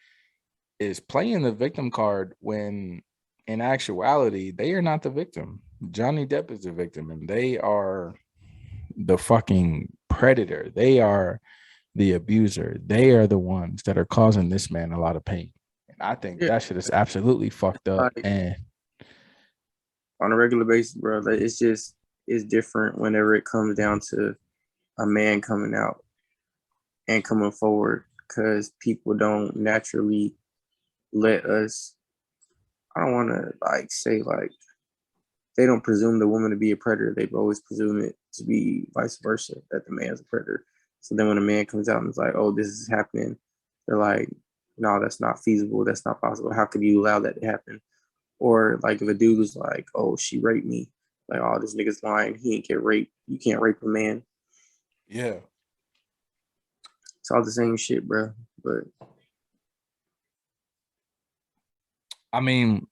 is playing the victim card, when in actuality, they are not the victim. Johnny Depp is the victim, and they are the fucking predator. They are the abuser. They are the ones that are causing this man a lot of pain. And I think Yeah, that shit is absolutely fucked up. like And on a regular basis, bro. Like, it's different whenever it comes down to a man coming out and coming forward because people don't naturally let us. I don't want to like say like they don't presume the woman to be a predator. They've always presumed it to be vice versa, that the man's a predator. So then when a man comes out and is like, "Oh, this is happening," they're like, "No, that's not feasible. That's not possible. How could you allow that to happen?" Or like if a dude was like, "Oh, she raped me," like, "Oh, this nigga's lying. He ain't get raped. You can't rape a man." yeah, It's all the same shit, bro. But I mean,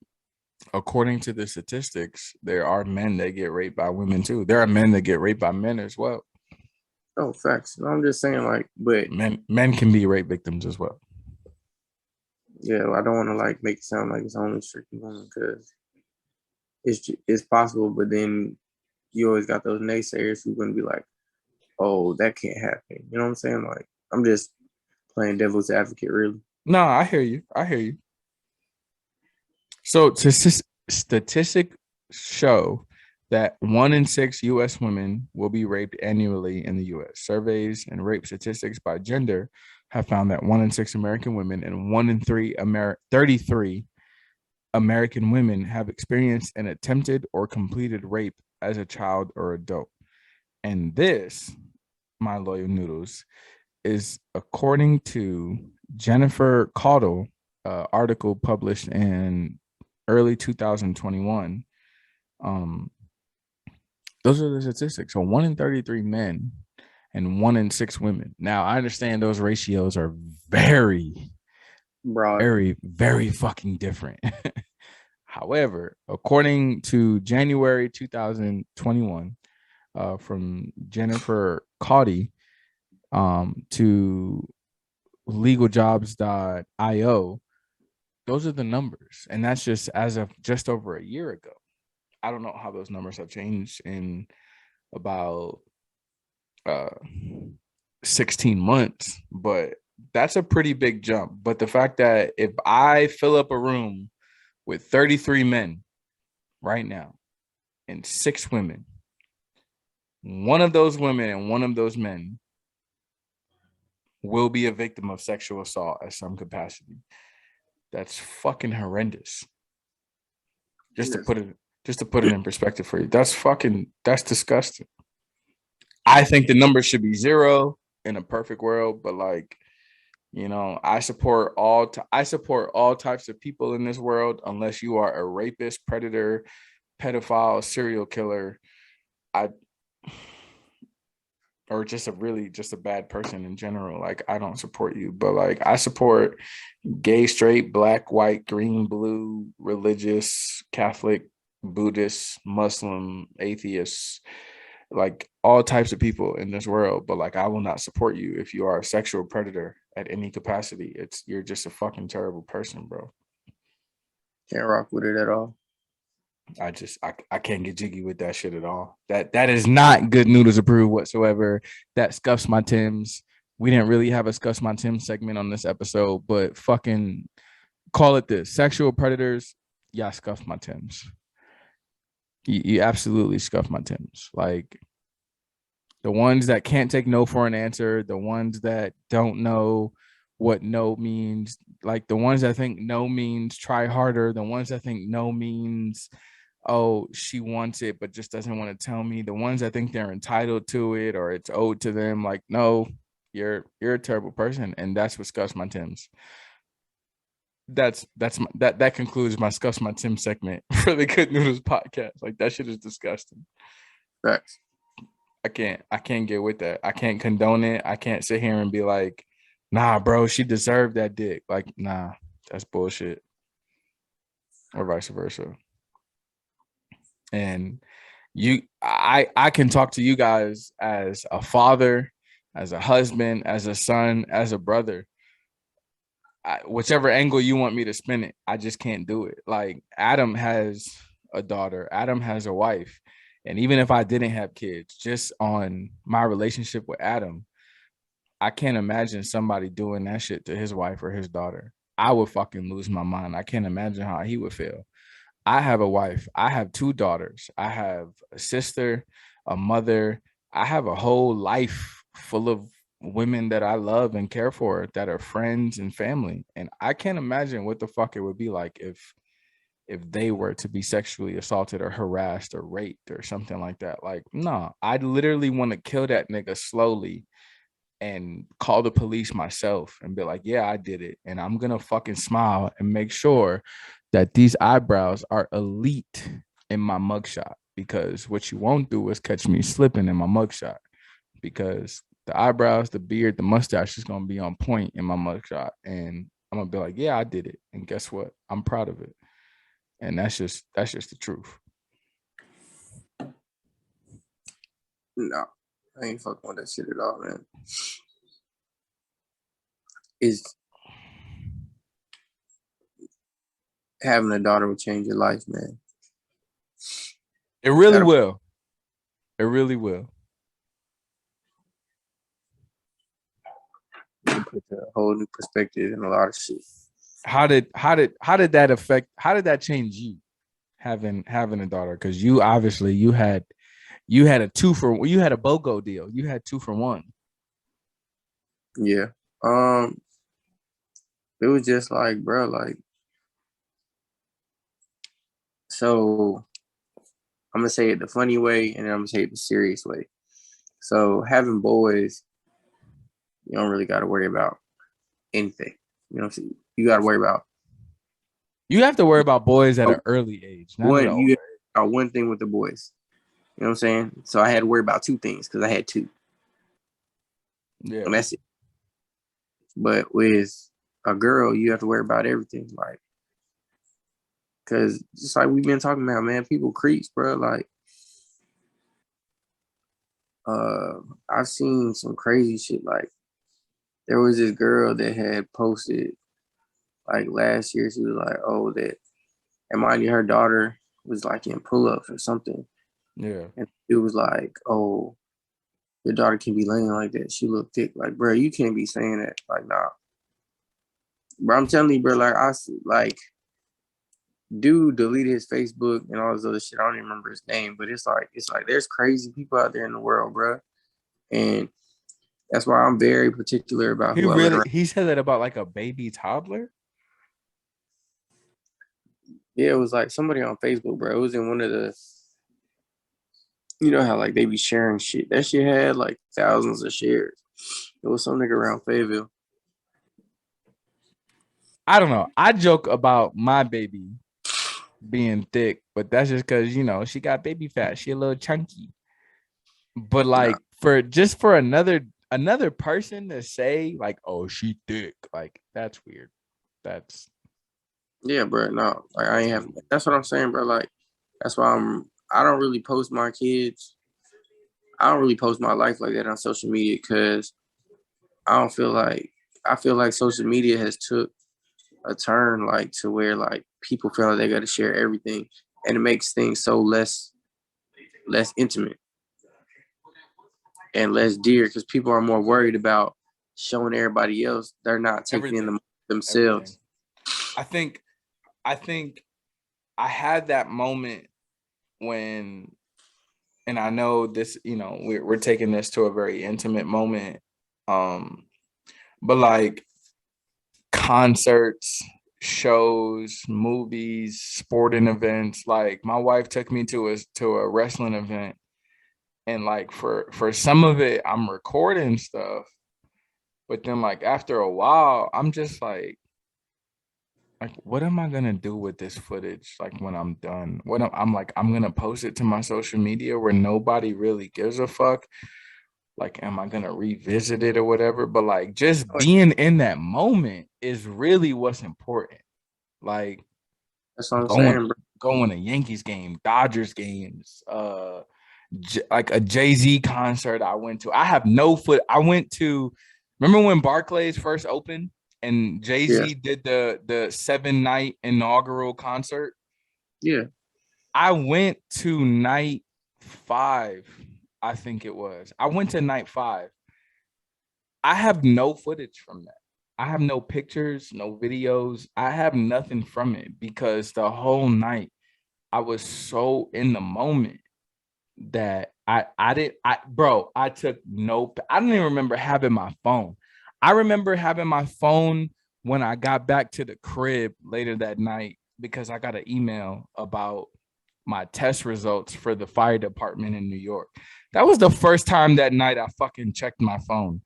according to the statistics, there are men that get raped by women too. There are men that get raped by men as well. oh, facts. No, I'm just saying, like, but Men can be rape victims as well. yeah, I don't want to like make it sound like it's only strictly women because it's possible. But then you always got those naysayers who gonna be like, "Oh, that can't happen." You know what I'm saying? Like, I'm just playing devil's advocate, really. No, I hear you. I hear you. So statistics show that 1 in 6 U.S. women will be raped annually in the U.S. Surveys and rape statistics by gender have found that 1 in 6 American women and 33 American women have experienced an attempted or completed rape as a child or adult. And this, my loyal noodles, is according to Jennifer Caudle, article published in early 2021. Um, those are the statistics. So 1 in 33 men and 1 in 6 women. Now I understand those ratios are very, Broad. very, very fucking different. However, according to January 2021, from Jennifer Caudy, to legaljobs.io, those are the numbers. And that's just as of just over a year ago. I don't know how those numbers have changed in about uh 16 months, but that's a pretty big jump. But the fact that if I fill up a room with 33 men right now and 6 women, one of those women and one of those men will be a victim of sexual assault at some capacity. That's fucking horrendous. Just to Yes. put it in perspective for you. That's disgusting. I think the number should be 0 in a perfect world, but like, I support I support all types of people in this world unless you are a rapist, predator, pedophile, serial killer. I or just a bad person in general. Like, I don't support you, but like I support gay, straight, black, white, green, blue, religious, Catholic, Buddhist, Muslim, atheists, like all types of people in this world. But like, I will not support you if you are a sexual predator at any capacity. You're just a fucking terrible person, bro. Can't rock with it at all. I can't get jiggy with that shit at all. That is not good noodles approved whatsoever. That scuffs my Tims. We didn't really have a scuffs my Tims segment on this episode, but fucking call it this: sexual predators. Yeah, scuffed my Tims. You absolutely scuffed my Tims. Like, the ones that can't take no for an answer, the ones that don't know what no means, like the ones that think no means try harder, the ones that think no means, oh, she wants it but just doesn't want to tell me, the ones that think they're entitled to it or it's owed to them. Like, no, you're a terrible person, and that's what scuffs my Tims. That concludes my scuffs my Tim segment for the Good Noodles podcast. Like, that shit is disgusting. Facts. I can't get with that. I can't condone it. I can't sit here and be like, nah, bro, she deserved that dick. Like, nah, that's bullshit. Or vice versa. And I can talk to you guys as a father, as a husband, as a son, as a brother. Whichever angle you want me to spin it, I just can't do it. Like, Adam has a daughter, Adam has a wife, And even if I didn't have kids, just on my relationship with Adam, I can't imagine somebody doing that shit to his wife or his daughter. I would fucking lose my mind. I can't imagine how he would feel. I have a wife. I have two daughters. I have a sister, a mother. I have a whole life full of women that I love and care for that are friends and family. And I can't imagine what the fuck it would be like if they were to be sexually assaulted or harassed or raped or something like that. Like, no, I'd literally want to kill that nigga slowly and call the police myself and be like, yeah, I did it. And I'm going to fucking smile and make sure that these eyebrows are elite in my mugshot, because what you won't do is catch me slipping in my mugshot, because the eyebrows, the beard, the mustache is going to be on point in my mugshot. And I'm going to be like, yeah, I did it. And guess what? I'm proud of it. And that's just the truth. No, I ain't fucking with that shit at all, man. Is having a daughter will change your life, man. It really will. It really will. It puts a whole new perspective in a lot of shit. How did that affect? How did that change you having a daughter? Because you obviously you had a you had a BOGO deal. You had 2 for 1. Yeah. It was just like, bro, like, so I'm gonna say it the funny way and then I'm gonna say it the serious way. So having boys, you don't really gotta worry about anything. You know what I'm saying? You gotta worry about You have to worry about boys at an early age, not at all. One thing with the boys. You know what I'm saying? So I had to worry about 2 things because I had 2. Yeah. And that's it. But with a girl, you have to worry about everything. Like, because just like we've been talking about, man, people creeps, bro. Like, I've seen some crazy shit. Like, there was this girl that had posted, like, last year, she was like, oh, that, and mind you, her daughter was like in pull-ups or something. Yeah. And it was like, oh, your daughter can be laying like that. She look thick. Like, bro, you can't be saying that. Like, nah. Bro, I'm telling you, bro, like, dude deleted his Facebook and all this other shit. I don't even remember his name, but it's like there's crazy people out there in the world, bro. And that's why I'm very particular about who I let around. He said that about like a baby toddler? Yeah, it was like somebody on Facebook, bro. It was in one of the, you know how like they be sharing shit. That shit had like thousands of shares. It was some nigga around Fayetteville. I don't know. I joke about my baby being thick, but that's just because, you know, she got baby fat. She a little chunky. But like for another person to say like, oh, she thick, like that's weird. That's yeah, bro. No, like I ain't have. That's what I'm saying, bro. Like that's why I don't really post my kids. I don't really post my life like that on social media because I feel like social media has took a turn like to where like people feel like they got to share everything, and it makes things so less intimate and less dear because people are more worried about showing everybody else. They're not taking in the themselves. Everything. I think I had that moment when, and I know this, you know, we're taking this to a very intimate moment, but like concerts, shows, movies, sporting events. Like my wife took me to a wrestling event, and like for some of it, I'm recording stuff, but then like after a while, I'm just like what am I gonna do with this footage? Like when I'm done, I'm like, I'm gonna post it to my social media where nobody really gives a fuck. Like, am I gonna revisit it or whatever? But like, just being in that moment is really what's important. Like, that's what I'm saying, bro. Going to Yankees game, Dodgers games, like a Jay-Z concert I went to. I have no foot. I went to. Remember when Barclays first opened? And Jay-Z did the 7-night inaugural concert. Yeah. I went to night 5, I think it was. I went to night 5. I have no footage from that. I have no pictures, no videos. I have nothing from it because the whole night I was so in the moment that I didn't I took no, I don't even remember having my phone. I remember having my phone when I got back to the crib later that night because I got an email about my test results for the fire department in New York. That was the first time that night I fucking checked my phone.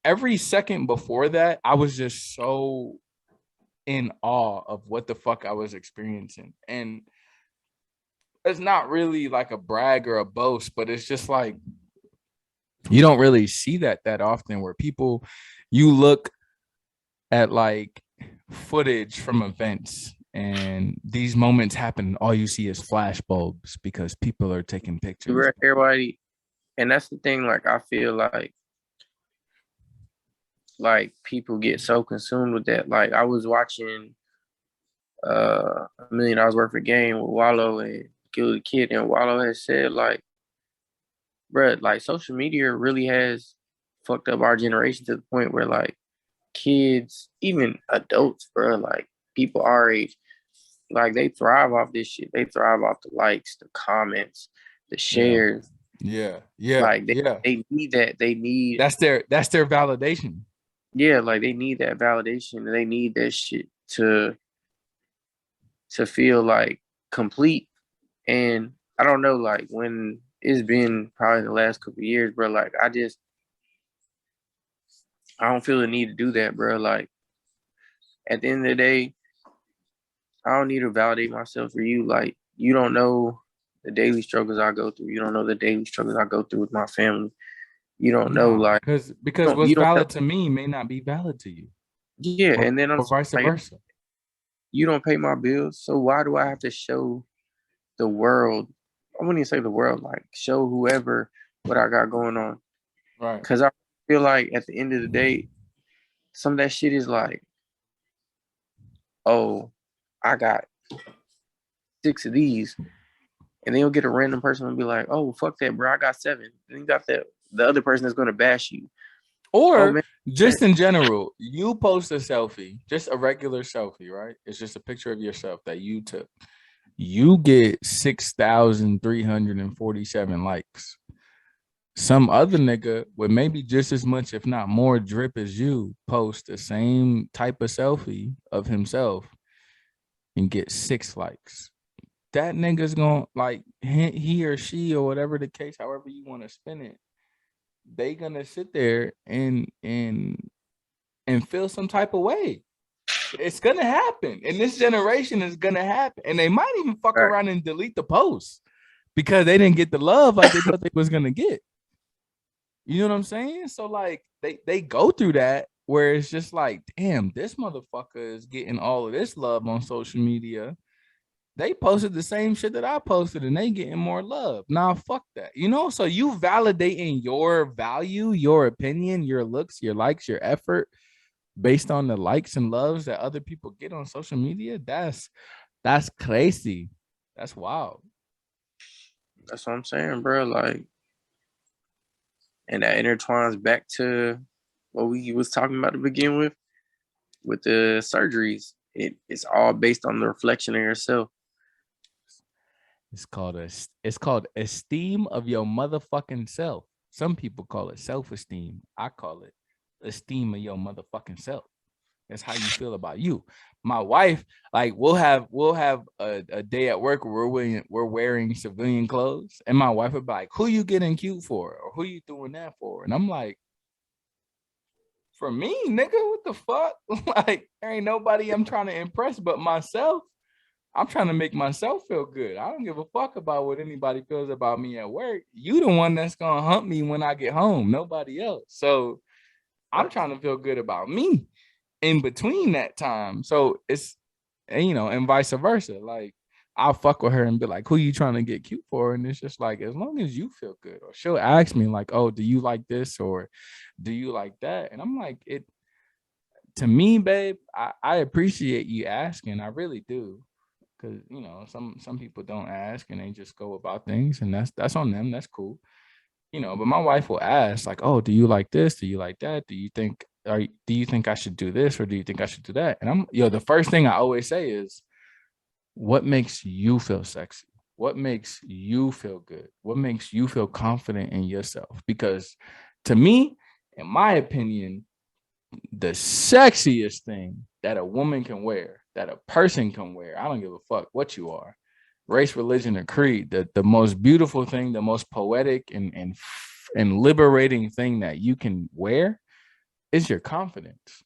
Every second before that, I was just so in awe of what the fuck I was experiencing. And it's not really like a brag or a boast, but it's just like you don't really see that often where people, you look at like footage from events and these moments happen, all you see is flash bulbs because people are taking pictures. Everybody, and that's the thing. Like I feel like people get so consumed with that. Like I was watching $1,000,000 worth of game with Wallow and Kill the Kid, and Wallow has said like, bruh, like social media really has fucked up our generation to the point where like kids, even adults, bruh, like people our age, like they thrive off this shit. They thrive off the likes, the comments, the Yeah. shares. Yeah. Yeah. Like Yeah. they need that. They need, That's their validation. yeah, like they need that validation. And they need that shit to feel like complete. And I don't know, like when it's been probably the last couple of years, bro. Like I don't feel the need to do that, bro. Like at the end of the day, I don't need to validate myself for you. Like you don't know the daily struggles I go through. You don't know the daily struggles I go through with my family. You don't know, No, like because what's you don't know. valid to me may not be valid to you, Yeah, and then I'm or vice like, versa. you don't pay my bills, so why do I have to show the world? I wouldn't even say the world, like show whoever what I got going on. Right. Cause I feel like at the end of the day, some of that shit is like, oh, I got 6 of these. And then you'll get a random person and be like, oh, fuck that, bro. I got 7. Then you got the other person that's gonna bash you. Oh Or man. just in general, you post a selfie, just a regular selfie, right? It's just a picture of yourself that you took. You get 6,347 likes. Some other nigga with maybe just as much, if not more, drip as you post the same type of selfie of himself and get 6 likes. That nigga's gonna like he or she or whatever the case, however you want to spin it, they gonna sit there and feel some type of way. It's gonna happen. In this generation, it's gonna happen. And they might even fuck Right. around and delete the post because they didn't get the love like they thought they was gonna get. You know what I'm saying? So like they go through that where it's just like, damn, this motherfucker is getting all of this love on social media. They posted the same shit that I posted and they getting more love. Nah, fuck that. You know, so you validating your value, your opinion, your looks, your likes, your effort based on the likes and loves that other people get on social media. That's crazy. That's wild. That's what I'm saying, bro. Like, and that intertwines back to what we was talking about to begin with the surgeries. It's all based on the reflection of yourself. It's called esteem of your motherfucking self. Some people call it self-esteem. I call it esteem of your motherfucking self. That's how you feel about you. My wife, like, we'll have a day at work where we're wearing civilian clothes, and my wife would be like, "Who you getting cute for, or who you doing that for?" And I'm like, "For me, nigga, what the fuck? Like, there ain't nobody I'm trying to impress but myself. I'm trying to make myself feel good. I don't give a fuck about what anybody feels about me at work. You the one that's gonna hump me when I get home, nobody else. So I'm trying to feel good about me in between that time. So it's, and vice versa. Like I'll fuck with her and be like, "Who you trying to get cute for?" And it's just like, as long as you feel good. Or she'll ask me like, "Oh, do you like this or do you like that?" And I'm like, it to me, babe. I appreciate you asking. I really do, because some people don't ask and they just go about things, and that's on them. That's cool. But my wife will ask, like, oh, do you like this? Do you like that? Do you think I should do this, or do you think I should do that? And the first thing I always say is, what makes you feel sexy? What makes you feel good? What makes you feel confident in yourself? Because to me, in my opinion, the sexiest thing that a woman can wear, that a person can wear, I don't give a fuck what you are, race, religion, or creed, the most beautiful thing, the most poetic and liberating thing that you can wear is your confidence.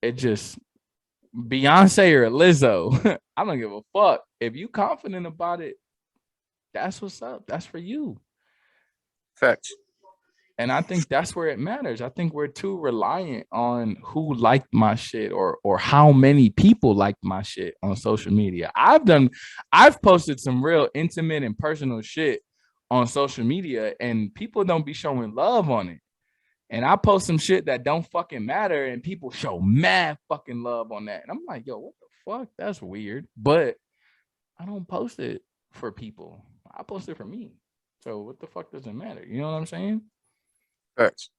It just Beyonce or Lizzo, I don't give a fuck. If you confident about it, that's what's up. That's for you. Facts. And I think that's where it matters. I think we're too reliant on who liked my shit or how many people liked my shit on social media. I've posted some real intimate and personal shit on social media, and people don't be showing love on it. And I post some shit that don't fucking matter, and people show mad fucking love on that. And I'm like, yo, what the fuck? That's weird. But I don't post it for people. I post it for me. So what the fuck does it matter? You know what I'm saying? Facts.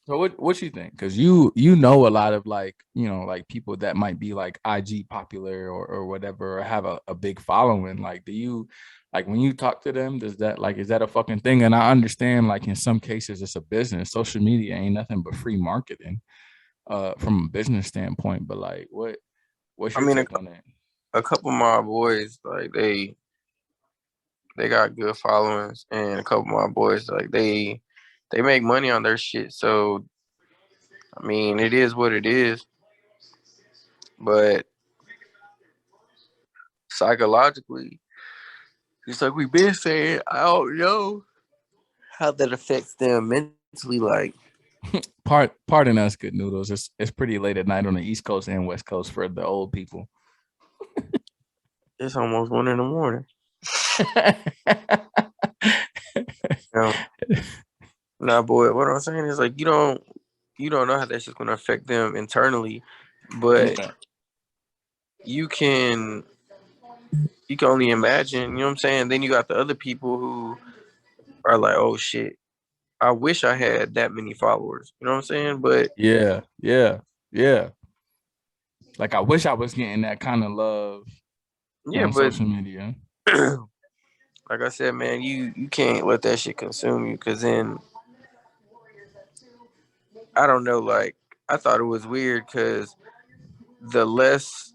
So what you think? Because you know a lot of like like people that might be like IG popular or whatever, or have a big following. Like, do you like when you talk to them? Does that like is that a fucking thing? And I understand like in some cases it's a business. Social media ain't nothing but free marketing, from a business standpoint. But like, what's I your mean, take on that? a couple of my boys, like they got good followings, and a couple of my boys, like they make money on their shit. So I mean, it is what it is. But psychologically, just like we've been saying, I don't know how that affects them mentally. Like, Pardon us, good noodles. It's pretty late at night on the East Coast and West Coast for the old people. it's almost 1 a.m. You nah, boy. What I'm saying is like you don't know how that's just gonna affect them internally, but Yeah. you can you can only imagine. You know what I'm saying? Then you got the other people who are like, oh shit, I wish I had that many followers. You know what I'm saying? But Yeah, yeah, yeah. Like I wish I was getting that kind of love yeah, on but social media. like I said, man, you can't let that shit consume you, because then I don't know. Like, I thought it was weird because the less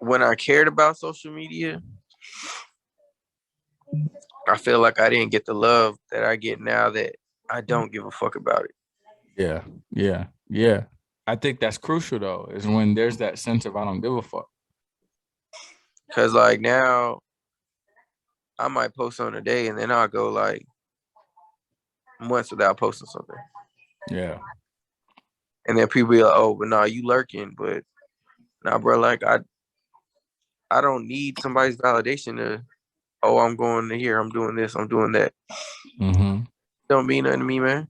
when I cared about social media, I feel like I didn't get the love that I get now that I don't give a fuck about it. Yeah, yeah, yeah. I think that's crucial though, is when there's that sense of I don't give a fuck. Cause like now I might post on a day and then I'll go like months without posting something. Yeah. And then people be like, oh, but nah, you lurking. But nah, bro, like I don't need somebody's validation to, oh, I'm going to here, I'm doing this, I'm doing that. Mm-hmm. Don't mean nothing to me, man.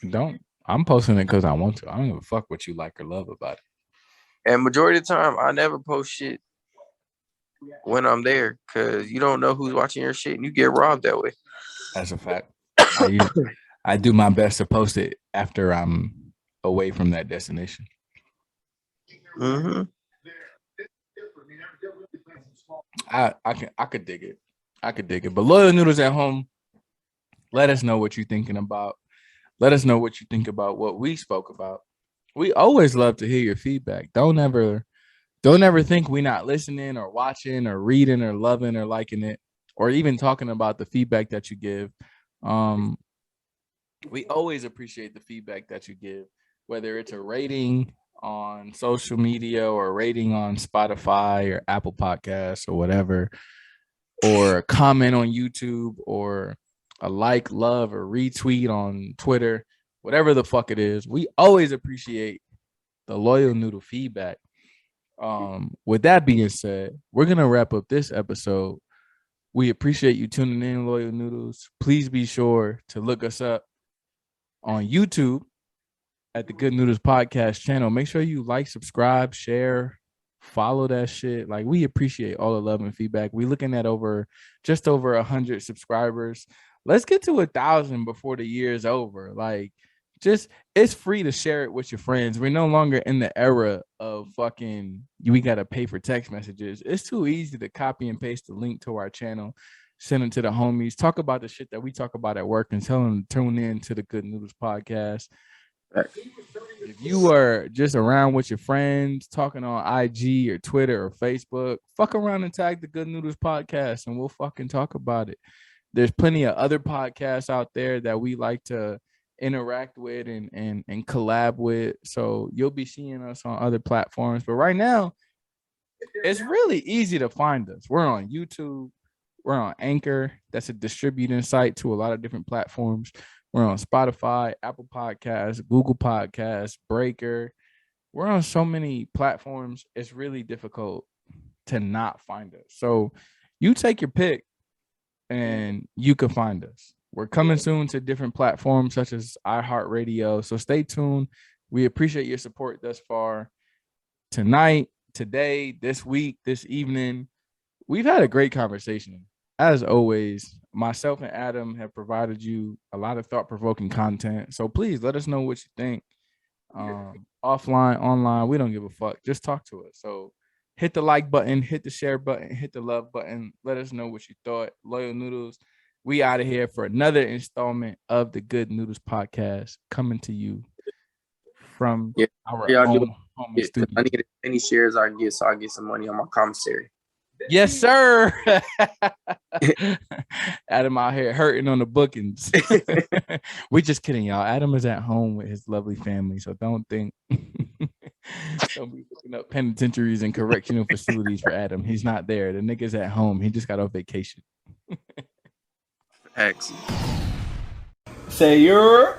Don't. I'm posting it because I want to. I don't give a fuck what you like or love about it. And majority of the time I never post shit when I'm there, because you don't know who's watching your shit and you get robbed that way. That's a fact. I I do my best to post it after I'm away from that destination. Mm-hmm. I could dig it. I could dig it. But loyal noodles at home, let us know what you're thinking about. Let us know what you think about what we spoke about. We always love to hear your feedback. Don't ever think we're not listening or watching or reading or loving or liking it or even talking about the feedback that you give. Um, we always appreciate the feedback that you give, whether it's a rating on social media or a rating on Spotify or Apple Podcasts or whatever, or a comment on YouTube or a like, love, or retweet on Twitter, whatever the fuck it is. We always appreciate the loyal noodle feedback. With that being said, we're gonna wrap up this episode. We appreciate you tuning in, loyal noodles. Please be sure to look us up on YouTube at the Good Noodles Podcast channel. Make sure you like, subscribe, share, Follow that shit. Like, we appreciate all the love and feedback. We looking at just over 100 subscribers. Let's get to 1,000 before the year is over. Like, just, it's free to share it with your friends. We're no longer in the era of fucking we gotta pay for text messages. It's too easy to copy and paste the link to our channel, send it to the homies, talk about the shit that we talk about at work, and tell them to tune in to the Good Noodles podcast. If you are just around with your friends, talking on IG or Twitter or Facebook, fuck around and tag the Good Noodles podcast, and we'll fucking talk about it. There's plenty of other podcasts out there that we like to interact with and collab with. So you'll be seeing us on other platforms. But right now, it's really easy to find us. We're on YouTube. We're on Anchor. That's a distributing site to a lot of different platforms. We're on Spotify, Apple Podcasts, Google Podcasts, Breaker. We're on so many platforms. It's really difficult to not find us. So you take your pick and you can find us. We're coming soon to different platforms such as iHeartRadio. So stay tuned. We appreciate your support thus far. Tonight, today, this week, this evening, we've had a great conversation. As always, myself and Adam have provided you a lot of thought-provoking content. So please let us know what you think. Offline, online, we don't give a fuck. Just talk to us. So hit the like button, hit the share button, hit the love button. Let us know what you thought. Loyal Noodles, we out of here for another installment of the Good Noodles podcast, coming to you from our own home studio. I need any shares I can get, so I get some money on my commissary. Yes, sir. Adam out here hurting on the bookings. We're just kidding, y'all. Adam is at home with his lovely family, so don't think don't be looking up penitentiaries and correctional facilities for Adam. He's not there. The nigga's at home. He just got off vacation. Excellent. Say you're